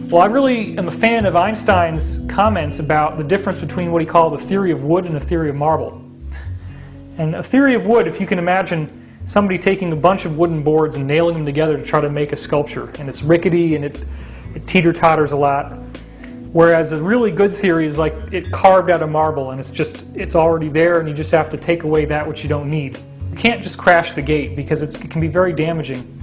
Well, I really am a fan of Einstein's comments about the difference between what he called a theory of wood and a theory of marble. And a theory of wood, if you can imagine somebody taking a bunch of wooden boards and nailing them together to try to make a sculpture, and it's rickety and it teeter-totters a lot. Whereas a really good theory is like it carved out of marble, and it's already there, and you just have to take away that which you don't need. You can't just crash the gate because it can be very damaging.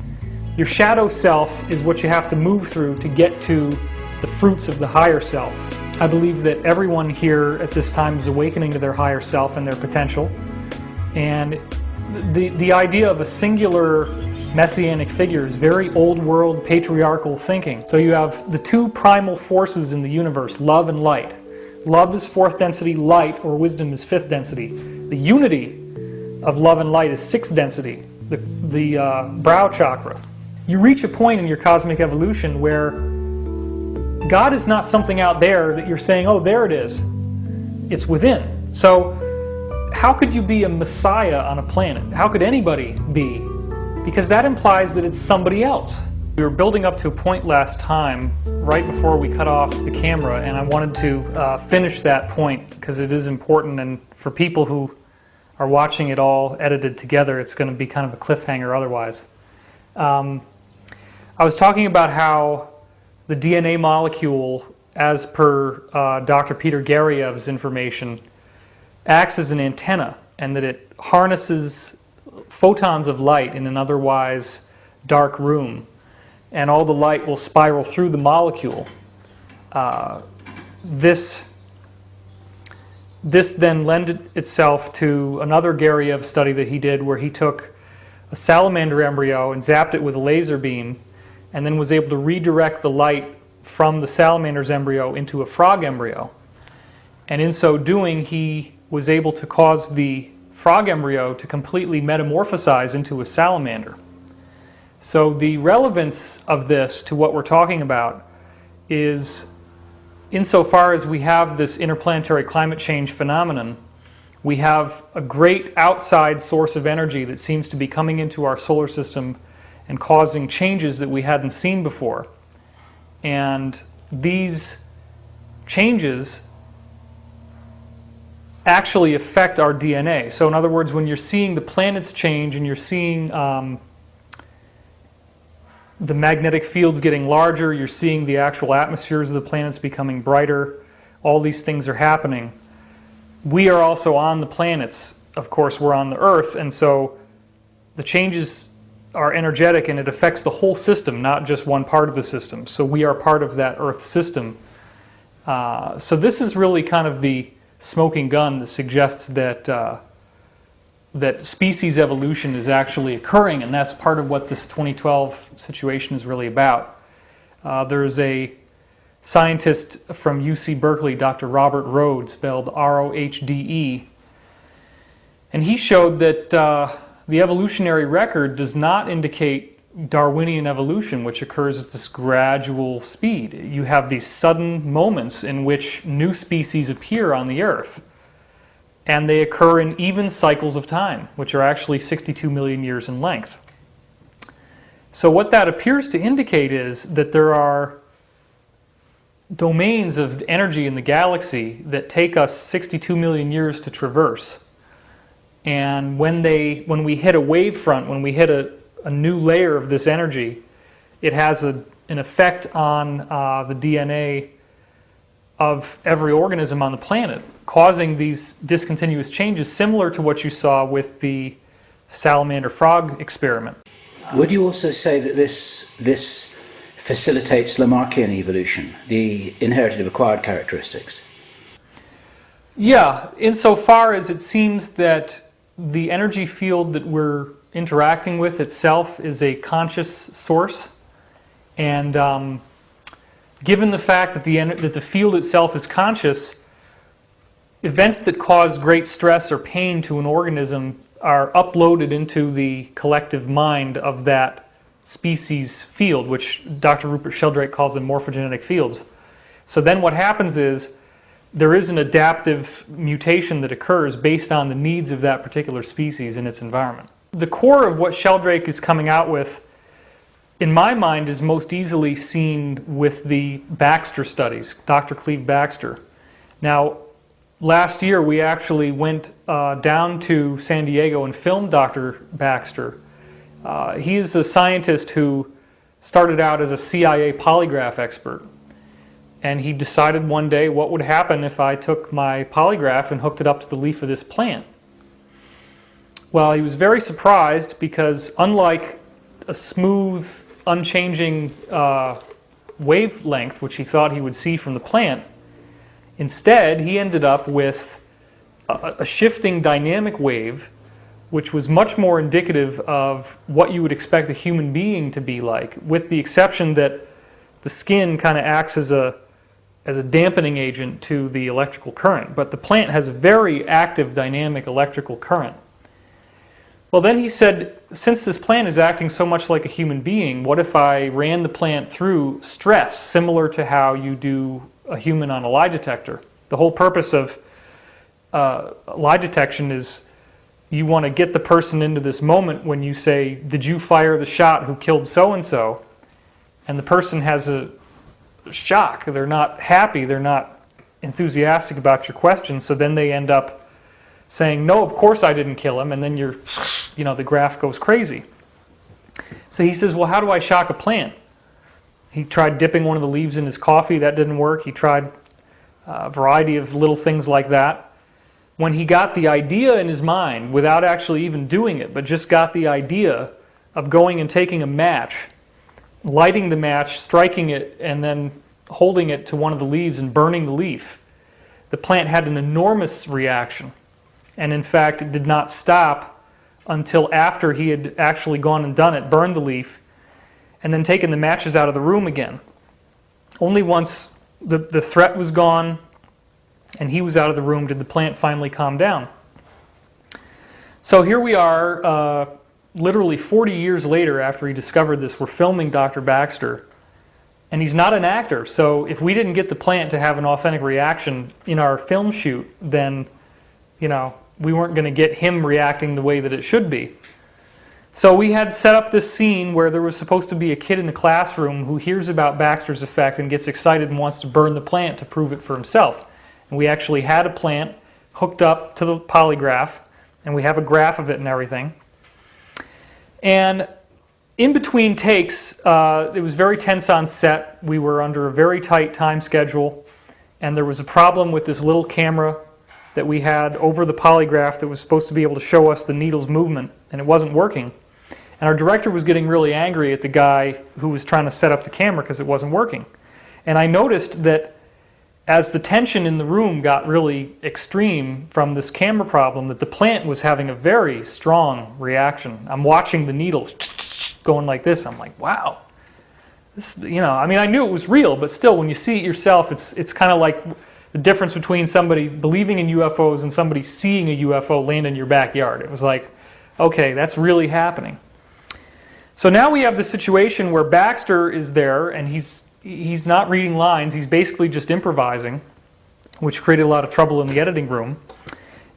Your shadow self is what you have to move through to get to the fruits of the higher self. I believe that everyone here at this time is awakening to their higher self and their potential. And the idea of a singular messianic figure is very old world patriarchal thinking. So you have the two primal forces in the universe, love and light. Love is fourth density, light or wisdom is fifth density. The unity of love and light is sixth density, the brow chakra. You reach a point in your cosmic evolution where God is not something out there that you're saying, oh, there it is. It's within. So how could you be a messiah on a planet? How could anybody be? Because that implies that it's somebody else. We were building up to a point last time, right before we cut off the camera, and I wanted to finish that point because it is important, and for people who are watching it all edited together, it's going to be kind of a cliffhanger otherwise. I was talking about how the DNA molecule, as per Dr. Peter Garyev's information, acts as an antenna, and that it harnesses photons of light in an otherwise dark room, and all the light will spiral through the molecule. This then lended itself to another Garyev study that he did, where he took a salamander embryo and zapped it with a laser beam, and then was able to redirect the light from the salamander's embryo into a frog embryo. And in so doing, he was able to cause the frog embryo to completely metamorphosize into a salamander. So the relevance of this to what we're talking about is, insofar as we have this interplanetary climate change phenomenon, we have a great outside source of energy that seems to be coming into our solar system and causing changes that we hadn't seen before. And these changes actually affect our DNA. So in other words, when you're seeing the planets change and you're seeing the magnetic fields getting larger, you're seeing the actual atmospheres of the planets becoming brighter, all these things are happening. We are also on the planets. Of course, we're on the Earth, and so the changes are energetic, and it affects the whole system, not just one part of the system. So we are part of that Earth system. So this is really kind of the smoking gun that suggests that that species evolution is actually occurring, and that's part of what this 2012 situation is really about. There's a scientist from UC Berkeley, Dr. Robert Rhode, spelled R-O-H-D-E, and he showed that the evolutionary record does not indicate Darwinian evolution, which occurs at this gradual speed. You have these sudden moments in which new species appear on the Earth, and they occur in even cycles of time, which are actually 62 million years in length. So what that appears to indicate is that there are domains of energy in the galaxy that take us 62 million years to traverse. And when we hit a wave front, when we hit a new layer of this energy, it has an effect on the DNA of every organism on the planet, causing these discontinuous changes similar to what you saw with the salamander frog experiment. Would you also say that this facilitates Lamarckian evolution, the inherited acquired characteristics? Yeah, insofar as it seems that the energy field that we're interacting with itself is a conscious source, and given the fact that the field itself is conscious, events that cause great stress or pain to an organism are uploaded into the collective mind of that species field, which Dr. Rupert Sheldrake calls them morphogenetic fields. So then what happens is there is an adaptive mutation that occurs based on the needs of that particular species in its environment. The core of what Sheldrake is coming out with, in my mind, is most easily seen with the Baxter studies, Dr. Cleve Baxter. Now, last year we actually went down to San Diego and filmed Dr. Baxter. He is a scientist who started out as a CIA polygraph expert. And he decided one day what would happen if I took my polygraph and hooked it up to the leaf of this plant. Well, he was very surprised because unlike a smooth, unchanging wavelength, which he thought he would see from the plant, instead he ended up with a shifting dynamic wave, which was much more indicative of what you would expect a human being to be like, with the exception that the skin kind of acts as a dampening agent to the electrical current. But the plant has a very active dynamic electrical current. Well, then he said, since this plant is acting so much like a human being, what if I ran the plant through stress, similar to how you do a human on a lie detector? The whole purpose of lie detection is you want to get the person into this moment when you say, did you fire the shot who killed so-and-so? And the person has a shock. They're not happy. They're not enthusiastic about your question. So then they end up saying, no, of course I didn't kill him. And then the graph goes crazy. So he says, well, how do I shock a plant? He tried dipping one of the leaves in his coffee. That didn't work. He tried a variety of little things like that. When he got the idea in his mind, without actually even doing it, but just got the idea of going and taking a match, lighting the match, striking it, and then holding it to one of the leaves and burning the leaf, the plant had an enormous reaction. And in fact, it did not stop until after he had actually gone and done it, burned the leaf, and then taken the matches out of the room again. Only once the threat was gone and he was out of the room did the plant finally calm down. So here we are, literally 40 years later after he discovered this. We're filming Dr. Baxter, and he's not an actor, so if we didn't get the plant to have an authentic reaction in our film shoot, then we weren't going to get him reacting the way that it should be. So we had set up this scene where there was supposed to be a kid in the classroom who hears about Baxter's effect and gets excited and wants to burn the plant to prove it for himself. And we actually had a plant hooked up to the polygraph, and we have a graph of it and everything. And in between takes, it was very tense on set. We were under a very tight time schedule, and there was a problem with this little camera that we had over the polygraph that was supposed to be able to show us the needle's movement, and it wasn't working. And our director was getting really angry at the guy who was trying to set up the camera because it wasn't working. And I noticed that as the tension in the room got really extreme from this camera problem, that the plant was having a very strong reaction. I'm watching the needle going like this. I'm like, wow. This, I mean, I knew it was real, but still, when you see it yourself, it's kind of like the difference between somebody believing in UFOs and somebody seeing a UFO land in your backyard. It was like, okay, that's really happening. So now we have the situation where Baxter is there, and he's not reading lines. He's basically just improvising, which created a lot of trouble in the editing room.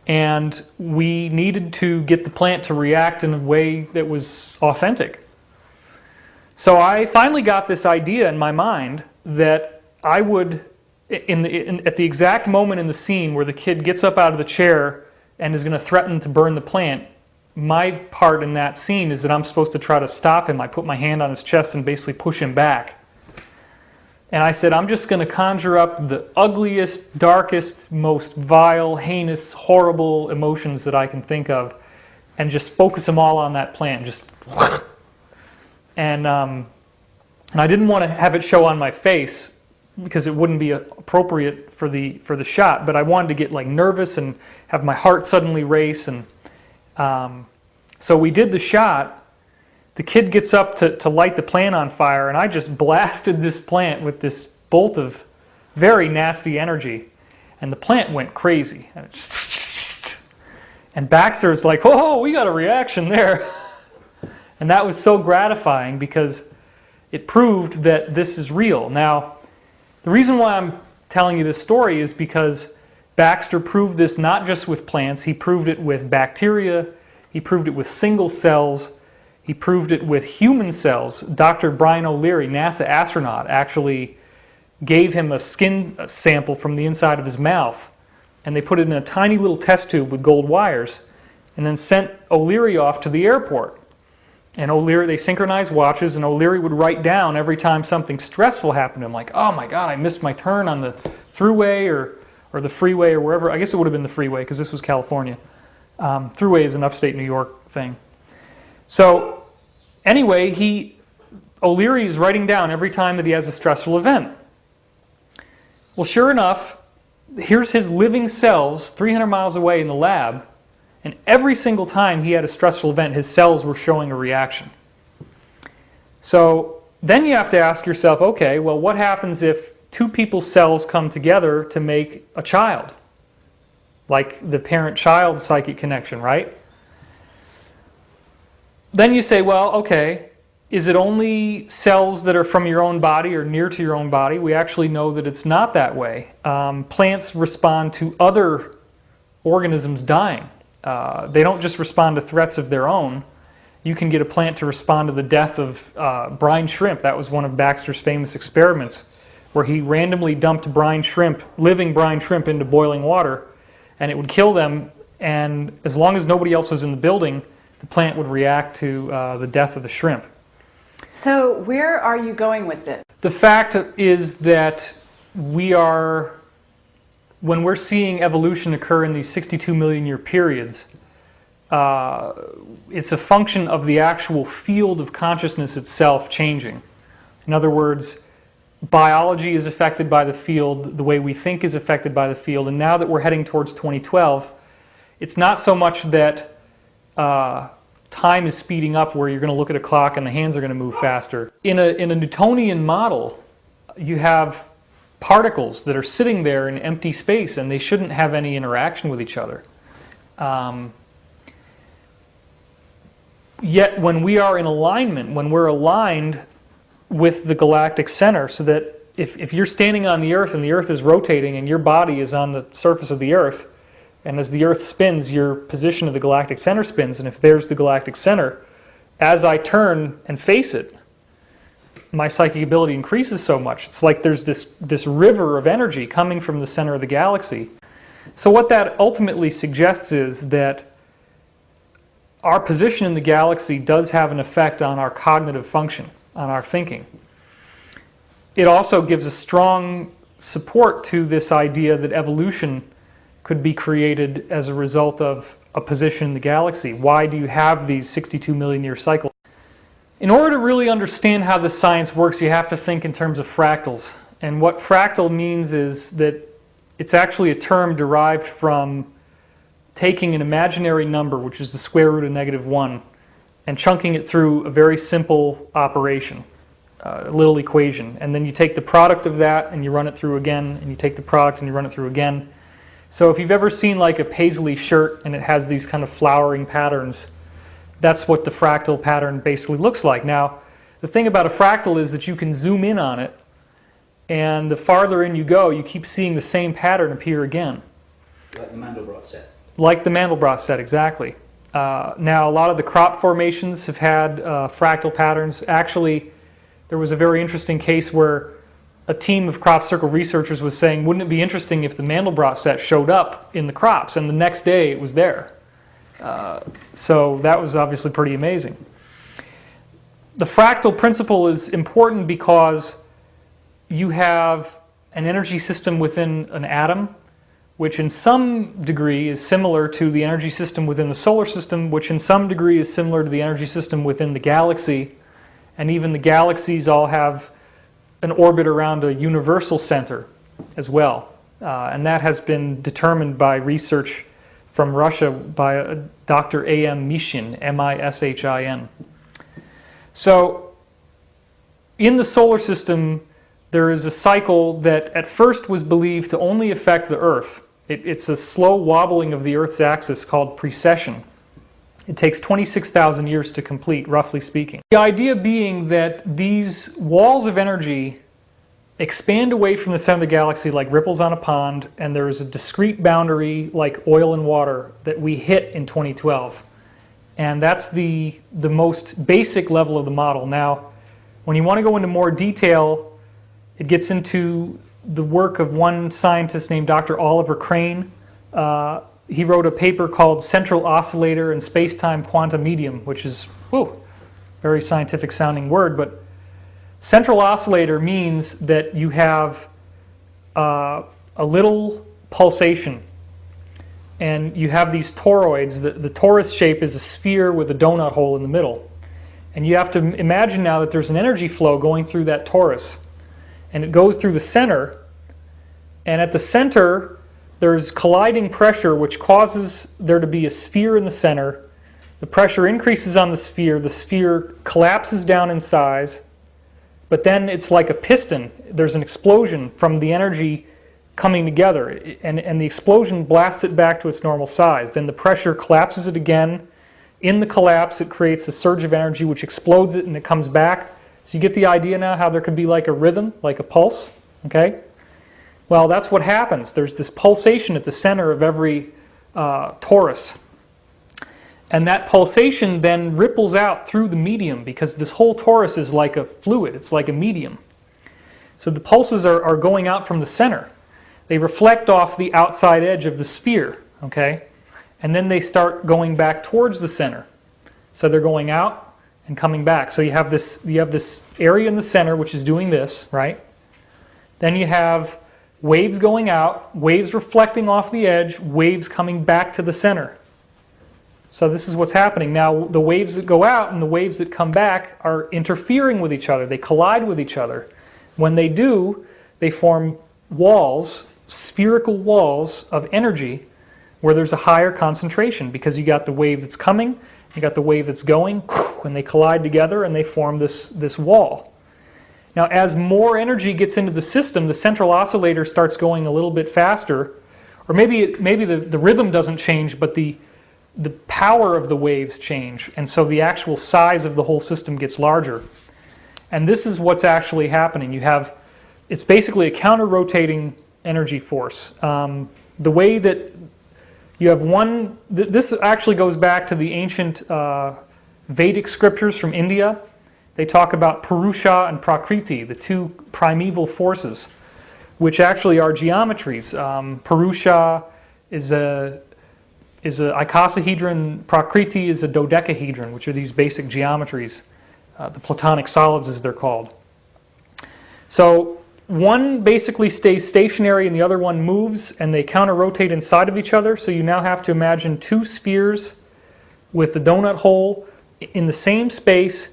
And we needed to get the plant to react in a way that was authentic. So I finally got this idea in my mind that I would, at the exact moment in the scene where the kid gets up out of the chair and is going to threaten to burn the plant, my part in that scene is that I'm supposed to try to stop him. I put my hand on his chest and basically push him back. And I said, I'm just going to conjure up the ugliest, darkest, most vile, heinous, horrible emotions that I can think of and just focus them all on that plant. Just and I didn't want to have it show on my face because it wouldn't be appropriate for the shot, but I wanted to get like nervous and have my heart suddenly race. And so we did the shot. The kid gets up to light the plant on fire, and I just blasted this plant with this bolt of very nasty energy, and the plant went crazy. And And Baxter is like, whoa, we got a reaction there. And that was so gratifying because it proved that this is real. Now, the reason why I'm telling you this story is because Baxter proved this not just with plants, he proved it with bacteria, he proved it with single cells, he proved it with human cells. Dr. Brian O'Leary, NASA astronaut, actually gave him a skin sample from the inside of his mouth, and they put it in a tiny little test tube with gold wires, and then sent O'Leary off to the airport. And O'Leary, they synchronized watches, and O'Leary would write down every time something stressful happened to him, like, oh my God, I missed my turn on the thruway or the freeway or wherever. I guess it would have been the freeway because this was California. Thruway is an upstate New York thing. So anyway, O'Leary is writing down every time that he has a stressful event. Well, sure enough, here's his living cells 300 miles away in the lab, and every single time he had a stressful event, his cells were showing a reaction. So then you have to ask yourself, okay, well, what happens if two people's cells come together to make a child? Like the parent-child psychic connection, right? Then you say, well, okay, is it only cells that are from your own body or near to your own body? We actually know that it's not that way. Plants respond to other organisms dying. They don't just respond to threats of their own. You can get a plant to respond to the death of brine shrimp. That was one of Baxter's famous experiments, where he randomly dumped brine shrimp, living brine shrimp, into boiling water, and it would kill them, and as long as nobody else was in the building, the plant would react to the death of the shrimp. So where are you going with this? The fact is that when we're seeing evolution occur in these 62 million year periods, it's a function of the actual field of consciousness itself changing. In other words, biology is affected by the field, the way we think is affected by the field, and now that we're heading towards 2012, it's not so much that time is speeding up where you're going to look at a clock and the hands are going to move faster. In a Newtonian model, you have particles that are sitting there in empty space and they shouldn't have any interaction with each other. Yet when we are in alignment, when we're aligned with the galactic center, so that if you're standing on the Earth and the Earth is rotating and your body is on the surface of the Earth, and as the Earth spins, your position of the galactic center spins, and if there's the galactic center, as I turn and face it, my psychic ability increases so much. It's like there's this river of energy coming from the center of the galaxy. So what that ultimately suggests is that our position in the galaxy does have an effect on our cognitive function, on our thinking. It also gives a strong support to this idea that evolution could be created as a result of a position in the galaxy. Why do you have these 62 million year cycles? In order to really understand how this science works, you have to think in terms of fractals. And what fractal means is that it's actually a term derived from taking an imaginary number, which is the square root of -1, and chunking it through a very simple operation, a little equation. And then you take the product of that and you run it through again, and you take the product and you run it through again. So if you've ever seen like a paisley shirt and it has these kind of flowering patterns, that's what the fractal pattern basically looks like. Now, the thing about a fractal is that you can zoom in on it, and the farther in you go, you keep seeing the same pattern appear again. Like the Mandelbrot set. Like the Mandelbrot set, exactly. Now, a lot of the crop formations have had fractal patterns. Actually, there was a very interesting case where a team of crop circle researchers was saying, wouldn't it be interesting if the Mandelbrot set showed up in the crops, and the next day it was there. So that was obviously pretty amazing. The fractal principle is important because you have an energy system within an atom, which in some degree is similar to the energy system within the solar system, which in some degree is similar to the energy system within the galaxy, and even the galaxies all have an orbit around a universal center as well. And that has been determined by research from Russia by Dr. A.M. Mishin, M-I-S-H-I-N. So in the solar system, there is a cycle that at first was believed to only affect the Earth. It's a slow wobbling of the Earth's axis called precession. It takes 26,000 years to complete, roughly speaking. The idea being that these walls of energy expand away from the center of the galaxy like ripples on a pond, and there is a discrete boundary like oil and water that we hit in 2012. And that's the most basic level of the model. Now, when you want to go into more detail, it gets into the work of one scientist named Dr. Oliver Crane. He wrote a paper called Central Oscillator and Space-Time Quantum Medium, which is, whoa, very scientific sounding word, but central oscillator means that you have a little pulsation, and you have these toroids. The torus shape is a sphere with a donut hole in the middle. And you have to imagine now that there's an energy flow going through that torus, and it goes through the center, and at the center there's colliding pressure which causes there to be a sphere in the center. The pressure increases on the sphere collapses down in size, but then it's like a piston. There's an explosion from the energy coming together, and the explosion blasts it back to its normal size. Then the pressure collapses it again. In the collapse, it creates a surge of energy which explodes it, and it comes back. So you get the idea now how there could be like a rhythm, like a pulse, okay? Well, that's what happens. There's this pulsation at the center of every torus. And that pulsation then ripples out through the medium, because this whole torus is like a fluid. It's like a medium. So the pulses are going out from the center. They reflect off the outside edge of the sphere, okay? And then they start going back towards the center. So they're going out and coming back. So you have this area in the center which is doing this, right? Then you have waves going out, waves reflecting off the edge, waves coming back to the center. So this is what's happening. Now, the waves that go out and the waves that come back are interfering with each other. They collide with each other. When they do, they form walls, spherical walls of energy where there's a higher concentration, because you got the wave that's coming, you got the wave that's going, and they collide together and they form this wall. Now, as more energy gets into the system, the central oscillator starts going a little bit faster, or maybe the rhythm doesn't change, but the power of the waves change, and so the actual size of the whole system gets larger. And this is what's actually happening. It's basically a counter-rotating energy force. The way that you have this actually goes back to the ancient Vedic scriptures from India. They talk about Purusha and Prakriti, the two primeval forces, which actually are geometries. Purusha is a icosahedron, Prakriti is a dodecahedron, which are these basic geometries, the Platonic solids as they're called. So one basically stays stationary and the other one moves, and they counter-rotate inside of each other. So you now have to imagine two spheres with the donut hole in the same space,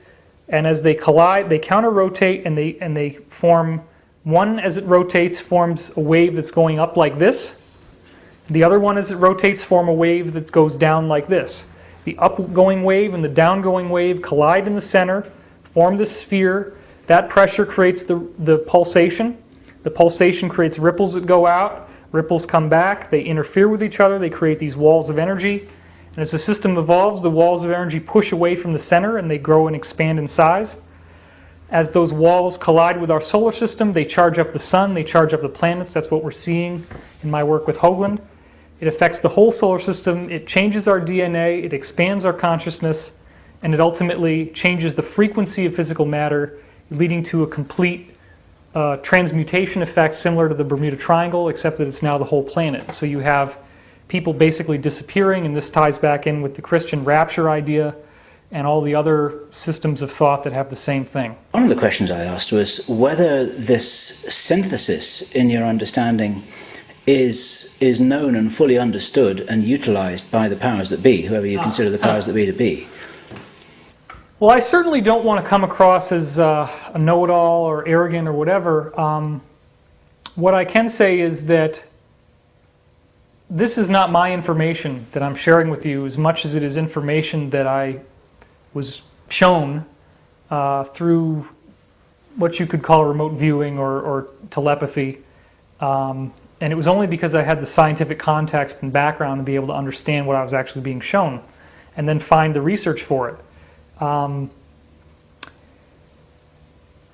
and as they collide, they counter-rotate, and they form, one as it rotates forms a wave that's going up like this. The other one as it rotates form a wave that goes down like this. The upgoing wave and the downgoing wave collide in the center, form this sphere. That pressure creates the pulsation. The pulsation creates ripples that go out. Ripples come back. They interfere with each other. They create these walls of energy. And as the system evolves, the walls of energy push away from the center and they grow and expand in size. As those walls collide with our solar system, they charge up the sun, they charge up the planets. That's what we're seeing in my work with Hoagland. It affects the whole solar system. It changes our DNA. It expands our consciousness. And it ultimately changes the frequency of physical matter, leading to a complete transmutation effect similar to the Bermuda Triangle, except that it's now the whole planet. So you have people basically disappearing, and this ties back in with the Christian rapture idea and all the other systems of thought that have the same thing. One of the questions I asked was whether this synthesis in your understanding is known and fully understood and utilized by the powers that be, whoever you consider the powers that be to be. Well, I certainly don't want to come across as a know-it-all or arrogant or whatever. What I can say is that this is not my information that I'm sharing with you as much as it is information that I was shown through what you could call remote viewing or telepathy. And it was only because I had the scientific context and background to be able to understand what I was actually being shown and then find the research for it.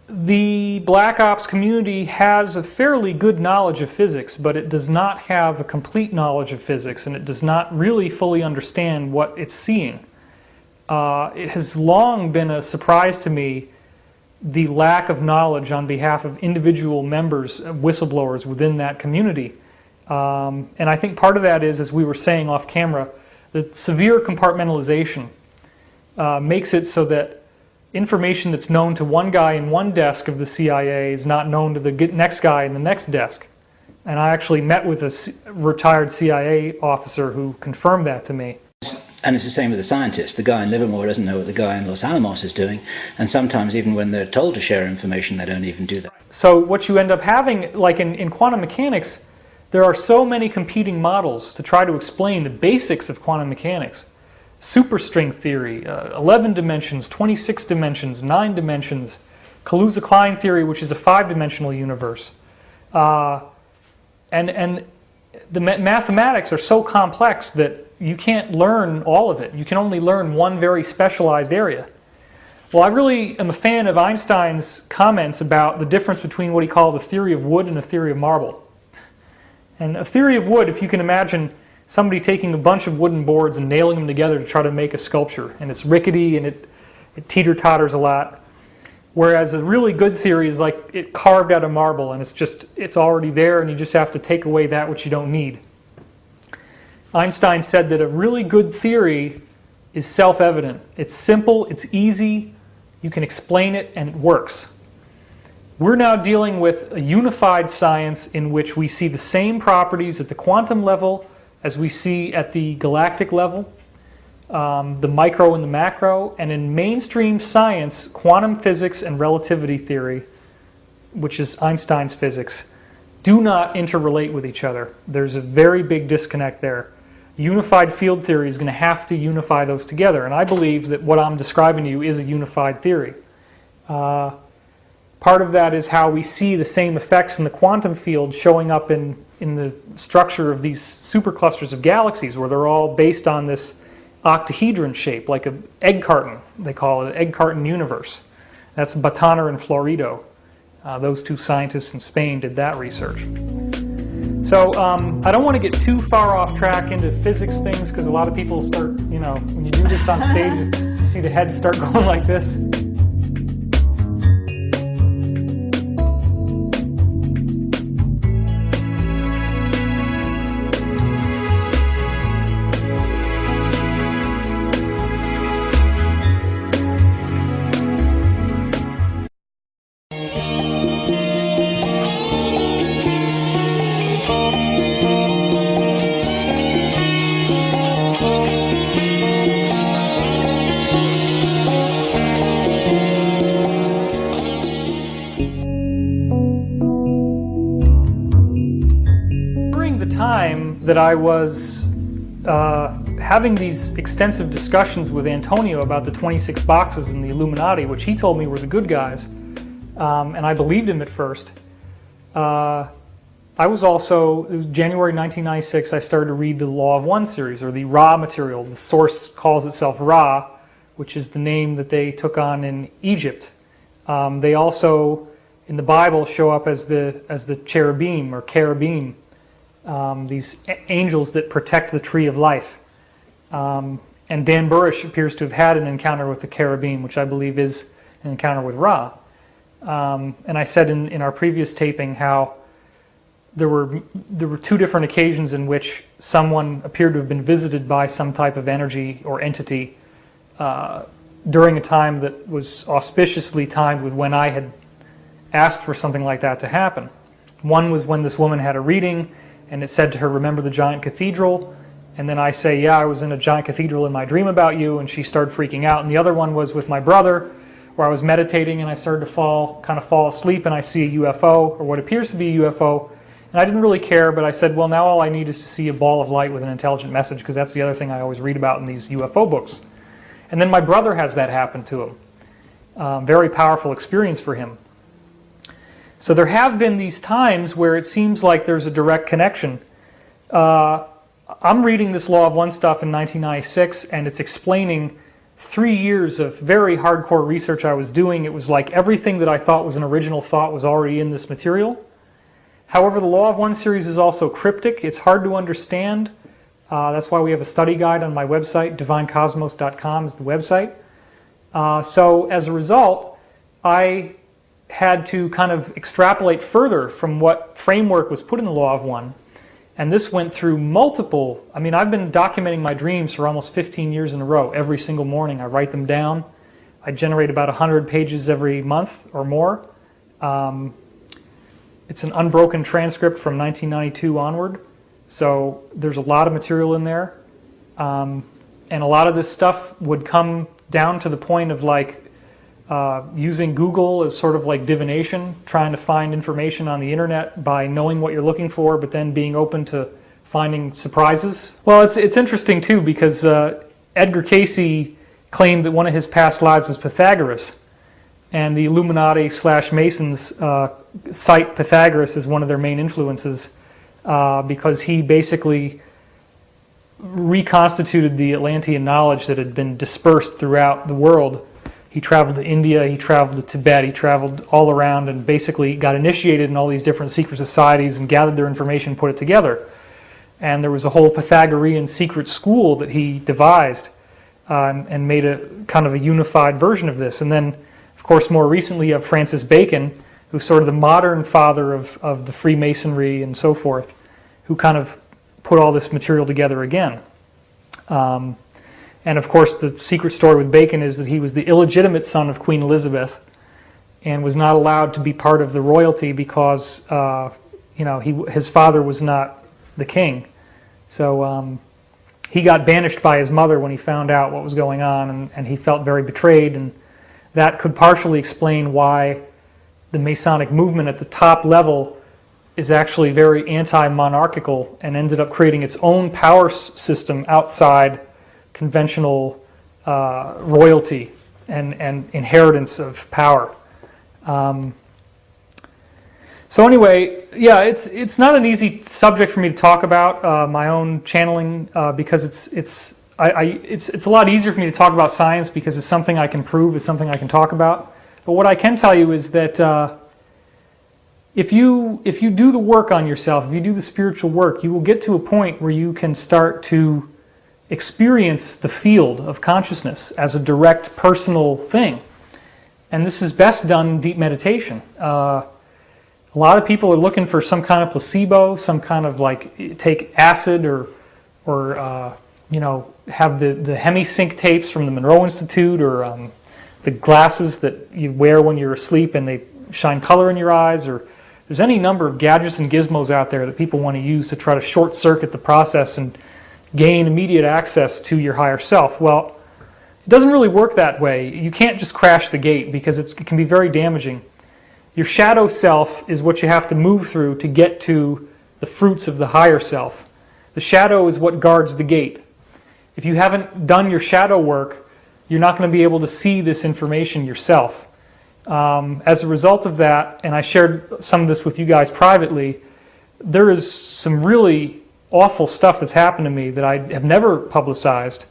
The Black Ops community has a fairly good knowledge of physics, but it does not have a complete knowledge of physics, and it does not really fully understand what it's seeing. It has long been a surprise to me, the lack of knowledge on behalf of individual members, whistleblowers within that community. And I think part of that is, as we were saying off camera, the severe compartmentalization makes it so that information that's known to one guy in one desk of the CIA is not known to the next guy in the next desk. And I actually met with a retired CIA officer who confirmed that to me. And it's the same with the scientist. The guy in Livermore doesn't know what the guy in Los Alamos is doing, and sometimes even when they're told to share information, they don't even do that. So what you end up having, like in quantum mechanics, there are so many competing models to try to explain the basics of quantum mechanics. Superstring theory, 11 dimensions, 26 dimensions, 9 dimensions, Kaluza-Klein theory, which is a 5-dimensional universe. And the mathematics are so complex that you can't learn all of it. You can only learn one very specialized area. Well, I really am a fan of Einstein's comments about the difference between what he called the theory of wood and the theory of marble. And a theory of wood, if you can imagine somebody taking a bunch of wooden boards and nailing them together to try to make a sculpture, and it's rickety and it teeter-totters a lot. Whereas a really good theory is like it carved out of marble, and it's already there, and you just have to take away that which you don't need. Einstein said that a really good theory is self-evident. It's simple, it's easy, you can explain it, and it works. We're now dealing with a unified science in which we see the same properties at the quantum level as we see at the galactic level, the micro and the macro, and in mainstream science, quantum physics and relativity theory, which is Einstein's physics, do not interrelate with each other. There's a very big disconnect there. Unified field theory is going to have to unify those together, and I believe that what I'm describing to you is a unified theory. Part of that is how we see the same effects in the quantum field showing up in the structure of these superclusters of galaxies, where they're all based on this octahedron shape, like an egg carton. They call it an egg carton universe. That's Bataner and Florido. Those two scientists in Spain did that research. So I don't want to get too far off track into physics things, because a lot of people start, when you do this on stage, you see the heads start going like this. That I was having these extensive discussions with Antonio about the 26 boxes in the Illuminati, which he told me were the good guys, and I believed him at first. I was also, it was January 1996, I started to read the Law of One series, or the Ra material. The source calls itself Ra, which is the name that they took on in Egypt. They also, in the Bible, show up as the cherubim, or cherubim. These angels that protect the tree of life. And Dan Burrish appears to have had an encounter with the cherubim, which I believe is an encounter with Ra. And I said in our previous taping how there were two different occasions in which someone appeared to have been visited by some type of energy or entity during a time that was auspiciously timed with when I had asked for something like that to happen. One was when this woman had a reading, and it said to her, "Remember the giant cathedral?" And then I say, "Yeah, I was in a giant cathedral in my dream about you," and she started freaking out. And the other one was with my brother, where I was meditating and I started to fall asleep, and I see a UFO, or what appears to be a UFO. And I didn't really care, but I said, well, now all I need is to see a ball of light with an intelligent message, because that's the other thing I always read about in these UFO books. And then my brother has that happen to him. Very powerful experience for him. So there have been these times where it seems like there's a direct connection. I'm reading this Law of One stuff in 1996, and it's explaining 3 years of very hardcore research I was doing. It was like everything that I thought was an original thought was already in this material. However, the Law of One series is also cryptic. It's hard to understand. That's why we have a study guide on my website. divinecosmos.com is the website. So as a result, I had to kind of extrapolate further from what framework was put in the Law of One. And this went through multiple, I mean, I've been documenting my dreams for almost 15 years in a row. Every single morning I write them down. I generate about 100 pages every month or more. It's an unbroken transcript from 1992 onward. So there's a lot of material in there. And a lot of this stuff would come down to the point of like using Google as sort of like divination, trying to find information on the internet by knowing what you're looking for, but then being open to finding surprises. Well, it's interesting too, because Edgar Cayce claimed that one of his past lives was Pythagoras, and the Illuminati / Masons cite Pythagoras as one of their main influences because he basically reconstituted the Atlantean knowledge that had been dispersed throughout the world. He traveled to India, he traveled to Tibet, he traveled all around and basically got initiated in all these different secret societies and gathered their information, put it together. And there was a whole Pythagorean secret school that he devised and made a kind of a unified version of this. And then, of course, more recently you have Francis Bacon, who's sort of the modern father of the Freemasonry and so forth, who kind of put all this material together again. And of course, the secret story with Bacon is that he was the illegitimate son of Queen Elizabeth and was not allowed to be part of the royalty because his father was not the king. So he got banished by his mother when he found out what was going on, and he felt very betrayed. And that could partially explain why the Masonic movement at the top level is actually very anti-monarchical and ended up creating its own power system outside conventional royalty and inheritance of power. So anyway, yeah, it's not an easy subject for me to talk about, my own channeling, because it's a lot easier for me to talk about science because it's something I can prove, it's something I can talk about. But what I can tell you is that if you do the work on yourself, if you do the spiritual work, you will get to a point where you can start to experience the field of consciousness as a direct personal thing. And this is best done in deep meditation. A lot of people are looking for some kind of placebo, some kind of like take acid or have the hemisync tapes from the Monroe Institute, or the glasses that you wear when you're asleep and they shine color in your eyes, or there's any number of gadgets and gizmos out there that people want to use to try to short circuit the process and gain immediate access to your higher self. Well, it doesn't really work that way. You can't just crash the gate because it can be very damaging. Your shadow self is what you have to move through to get to the fruits of the higher self. The shadow is what guards the gate. If you haven't done your shadow work, you're not going to be able to see this information yourself. As a result of that, and I shared some of this with you guys privately, there is some really awful stuff that's happened to me that I have never publicized,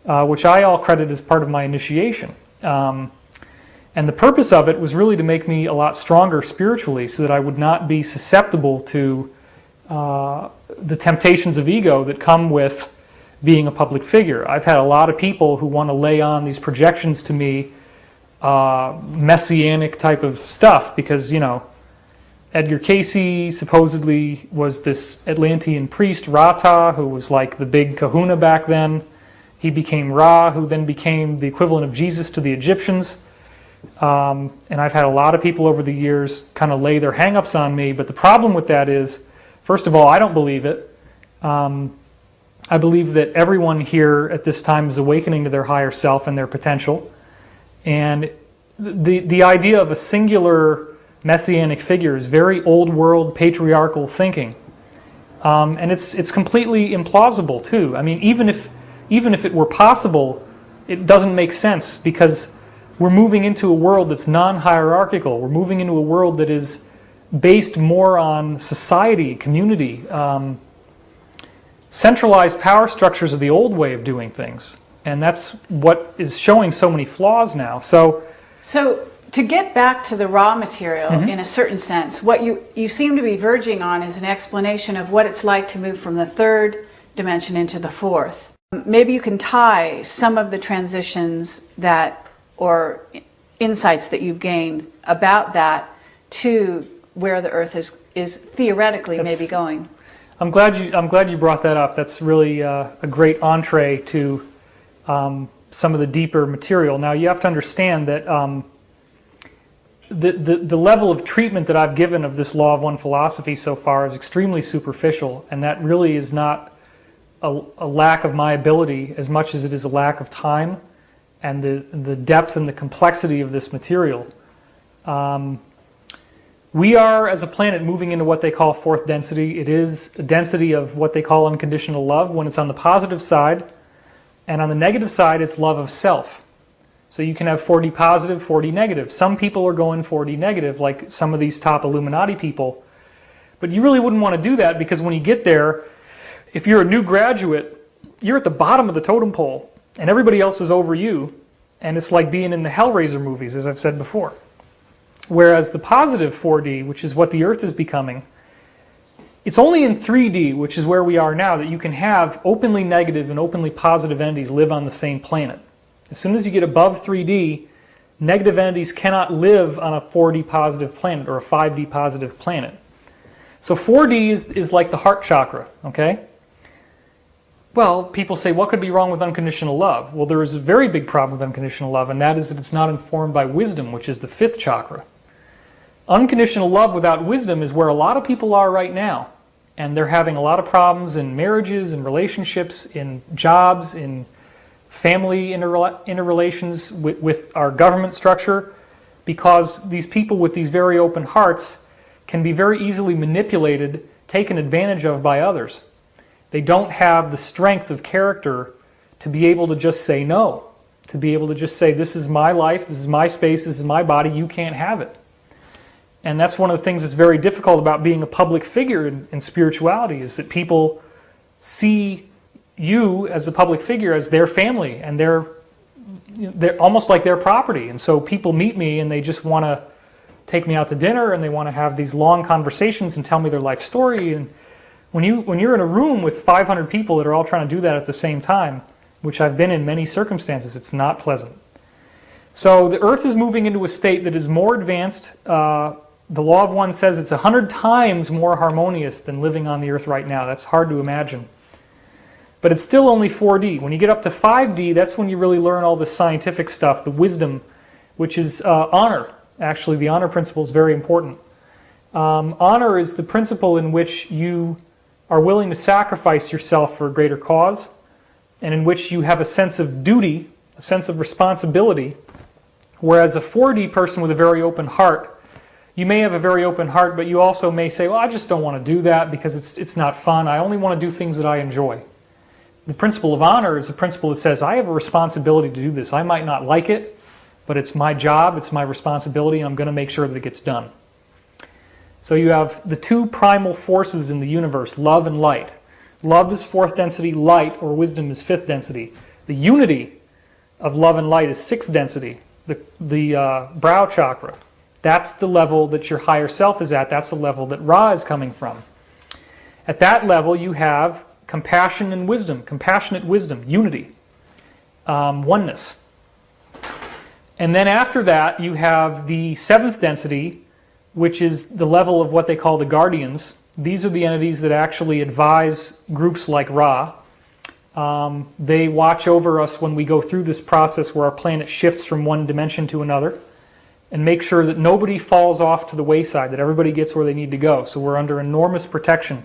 which I all credit as part of my initiation. And the purpose of it was really to make me a lot stronger spiritually so that I would not be susceptible to the temptations of ego that come with being a public figure. I've had a lot of people who want to lay on these projections to me, messianic type of stuff, because, Edgar Cayce supposedly was this Atlantean priest, Ra, who was like the big kahuna back then. He became Ra, who then became the equivalent of Jesus to the Egyptians. And I've had a lot of people over the years kind of lay their hang-ups on me, but the problem with that is, first of all, I don't believe it. I believe that everyone here at this time is awakening to their higher self and their potential. And the idea of a singular messianic figure is very old world patriarchal thinking, and it's completely implausible too. I mean, even if it were possible, it doesn't make sense, because we're moving into a world that's non-hierarchical. We're moving into a world that is based more on society, community. Centralized power structures are the old way of doing things, and that's what is showing so many flaws now. So to get back to the raw material, in a certain sense, what you seem to be verging on is an explanation of what it's like to move from the third dimension into the fourth. Maybe you can tie some of the transitions or insights that you've gained about that to where the Earth is theoretically maybe going. I'm glad you brought that up. That's really a great entree to some of the deeper material. Now you have to understand that the level of treatment that I've given of this law of one philosophy so far is extremely superficial, and that really is not a lack of my ability as much as it is a lack of time and the depth and the complexity of this material. We are, as a planet, moving into what they call fourth density. It is a density of what they call unconditional love when it's on the positive side, and on the negative side it's love of self. So you can have 4D positive, 4D negative. Some people are going 4D negative, like some of these top Illuminati people. But you really wouldn't want to do that, because when you get there, if you're a new graduate, you're at the bottom of the totem pole, and everybody else is over you, and it's like being in the Hellraiser movies, as I've said before. Whereas the positive 4D, which is what the Earth is becoming, it's only in 3D, which is where we are now, that you can have openly negative and openly positive entities live on the same planet. As soon as you get above 3D, negative entities cannot live on a 4D positive planet or a 5D positive planet. So 4D is like the heart chakra, okay? Well, people say, what could be wrong with unconditional love? Well, there is a very big problem with unconditional love, and that is that it's not informed by wisdom, which is the fifth chakra. Unconditional love without wisdom is where a lot of people are right now, and they're having a lot of problems in marriages, in relationships, in jobs, in family interrelations with our government structure, because these people with these very open hearts can be very easily manipulated, taken advantage of by others. They don't have the strength of character to be able to just say no, to be able to just say, this is my life, this is my space, this is my body, you can't have it. And that's one of the things that's very difficult about being a public figure in spirituality, is that people see you as a public figure as their family, and they're almost like their property. And so people meet me and they just want to take me out to dinner, and they want to have these long conversations and tell me their life story. And when you're in a room with 500 people that are all trying to do that at the same time, which I've been in many circumstances, it's not pleasant. So the Earth is moving into a state that is more advanced. The Law of One says it's 100 times more harmonious than living on the Earth right now. That's hard to imagine. But it's still only 4D. When you get up to 5D, that's when you really learn all the scientific stuff, the wisdom, which is honor. Actually, the honor principle is very important. Honor is the principle in which you are willing to sacrifice yourself for a greater cause, and in which you have a sense of duty, a sense of responsibility. Whereas a 4D person with a very open heart, you may have a very open heart, but you also may say, well, I just don't want to do that because it's not fun. I only want to do things that I enjoy. The principle of honor is a principle that says, I have a responsibility to do this. I might not like it, but it's my job, it's my responsibility, and I'm going to make sure that it gets done. So you have the two primal forces in the universe, love and light. Love is fourth density, light or wisdom is fifth density. The unity of love and light is sixth density, the brow chakra. That's the level that your higher self is at. That's the level that Ra is coming from. At that level, you have compassion and wisdom, compassionate wisdom, unity, oneness. And then after that, you have the seventh density, which is the level of what they call the guardians. These are the entities that actually advise groups like Ra. They watch over us when we go through this process where our planet shifts from one dimension to another, and make sure that nobody falls off to the wayside, that everybody gets where they need to go. So we're under enormous protection.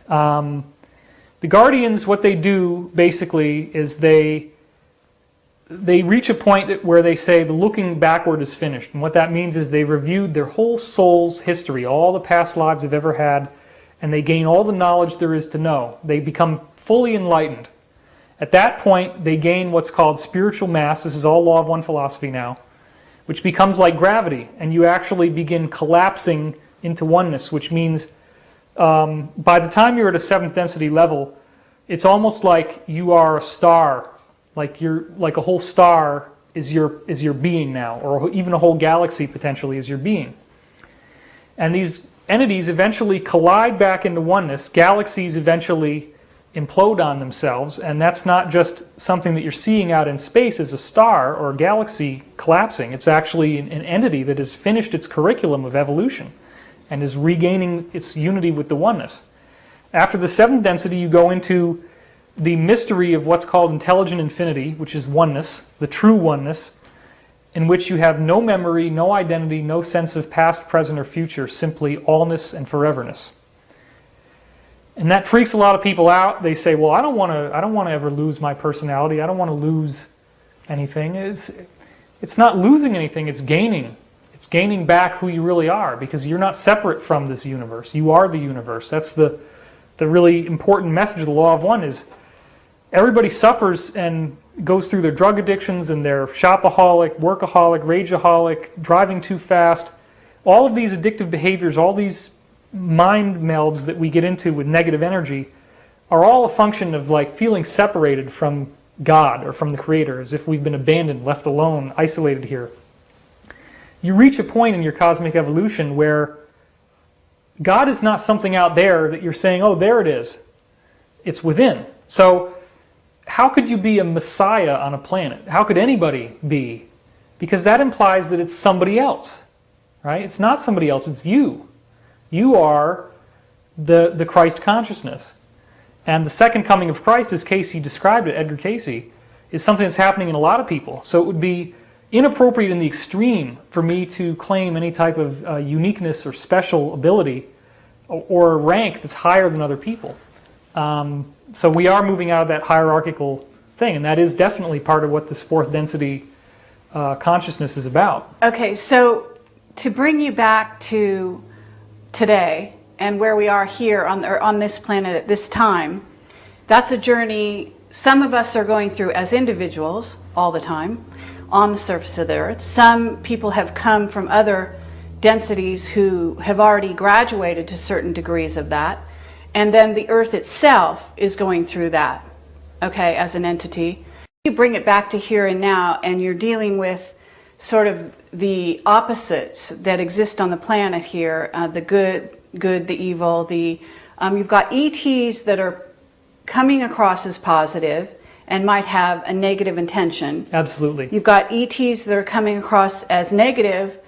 The guardians, what they do basically is they reach a point where they say the looking backward is finished. And what that means is they reviewed their whole soul's history, all the past lives they've ever had, and they gain all the knowledge there is to know. They become fully enlightened. At that point, they gain what's called spiritual mass. This is all Law of One philosophy now, which becomes like gravity, and you actually begin collapsing into oneness, which means by the time you're at a 7th density level, it's almost like you are a star, like a whole star is your being now, or even a whole galaxy potentially is your being. And these entities eventually collide back into oneness. Galaxies eventually implode on themselves, and that's not just something that you're seeing out in space as a star or a galaxy collapsing. It's actually an entity that has finished its curriculum of evolution and is regaining its unity with the oneness. After the 7th density, you go into the mystery of what's called intelligent infinity, which is oneness, the true oneness, in which you have no memory, no identity, no sense of past, present, or future, simply allness and foreverness. And that freaks a lot of people out. They say, well, I don't want to ever lose my personality. I don't want to lose anything. It's not losing anything, it's gaining. It's gaining back who you really are, because you're not separate from this universe. You are the universe. That's the really important message of the Law of One is everybody suffers and goes through their drug addictions and their shopaholic, workaholic, rageaholic, driving too fast. All of these addictive behaviors, all these mind melds that we get into with negative energy are all a function of like feeling separated from God or from the Creator, as if we've been abandoned, left alone, isolated here. You reach a point in your cosmic evolution where God is not something out there that you're saying, oh, there it is. It's within. So how could you be a messiah on a planet? How could anybody be? Because that implies that it's somebody else, right? It's not somebody else, it's you. You are the Christ consciousness. And the second coming of Christ, as Casey described it, Edgar Casey, is something that's happening in a lot of people. So it would be inappropriate in the extreme for me to claim any type of uniqueness or special ability or rank that's higher than other people. So we are moving out of that hierarchical thing, and that is definitely part of what this 4th density consciousness is about. Okay, so to bring you back to today and where we are here on this planet at this time, that's a journey some of us are going through as individuals all the time on the surface of the earth. Some people have come from other densities who have already graduated to certain degrees of that, and then the earth itself is going through that, okay, as an entity. You bring it back to here and now, and you're dealing with sort of the opposites that exist on the planet here, the good, the evil, you've got ETs that are coming across as positive and might have a negative intention. Absolutely. You've got ETs that are coming across as negative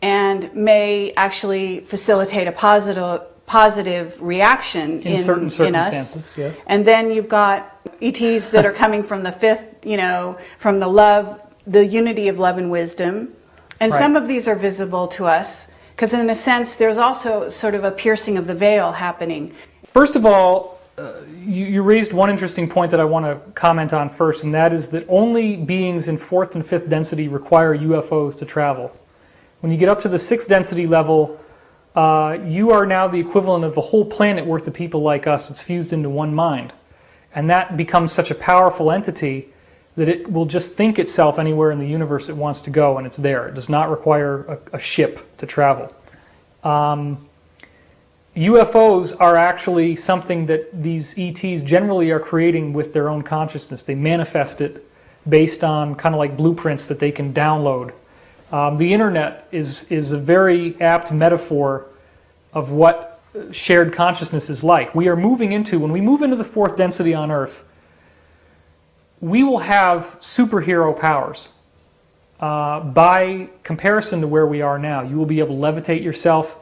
and may actually facilitate a positive reaction in certain circumstances, us. Yes. And then you've got ETs that are coming from the 5th, from the love, the unity of love and wisdom. And some of these are visible to us because in a sense there's also sort of a piercing of the veil happening. First of all, you raised one interesting point that I want to comment on first, and that is that only beings in 4th and 5th density require UFOs to travel. When you get up to the 6th density level, you are now the equivalent of a whole planet worth of people like us. It's fused into one mind. And that becomes such a powerful entity that it will just think itself anywhere in the universe it wants to go, and it's there. It does not require a ship to travel. UFOs are actually something that these ETs generally are creating with their own consciousness. They manifest it based on kind of like blueprints that they can download. The internet is a very apt metaphor of what shared consciousness is like. We are moving into, when we move into the 4th density on Earth, we will have superhero powers. By comparison to where we are now, you will be able to levitate yourself,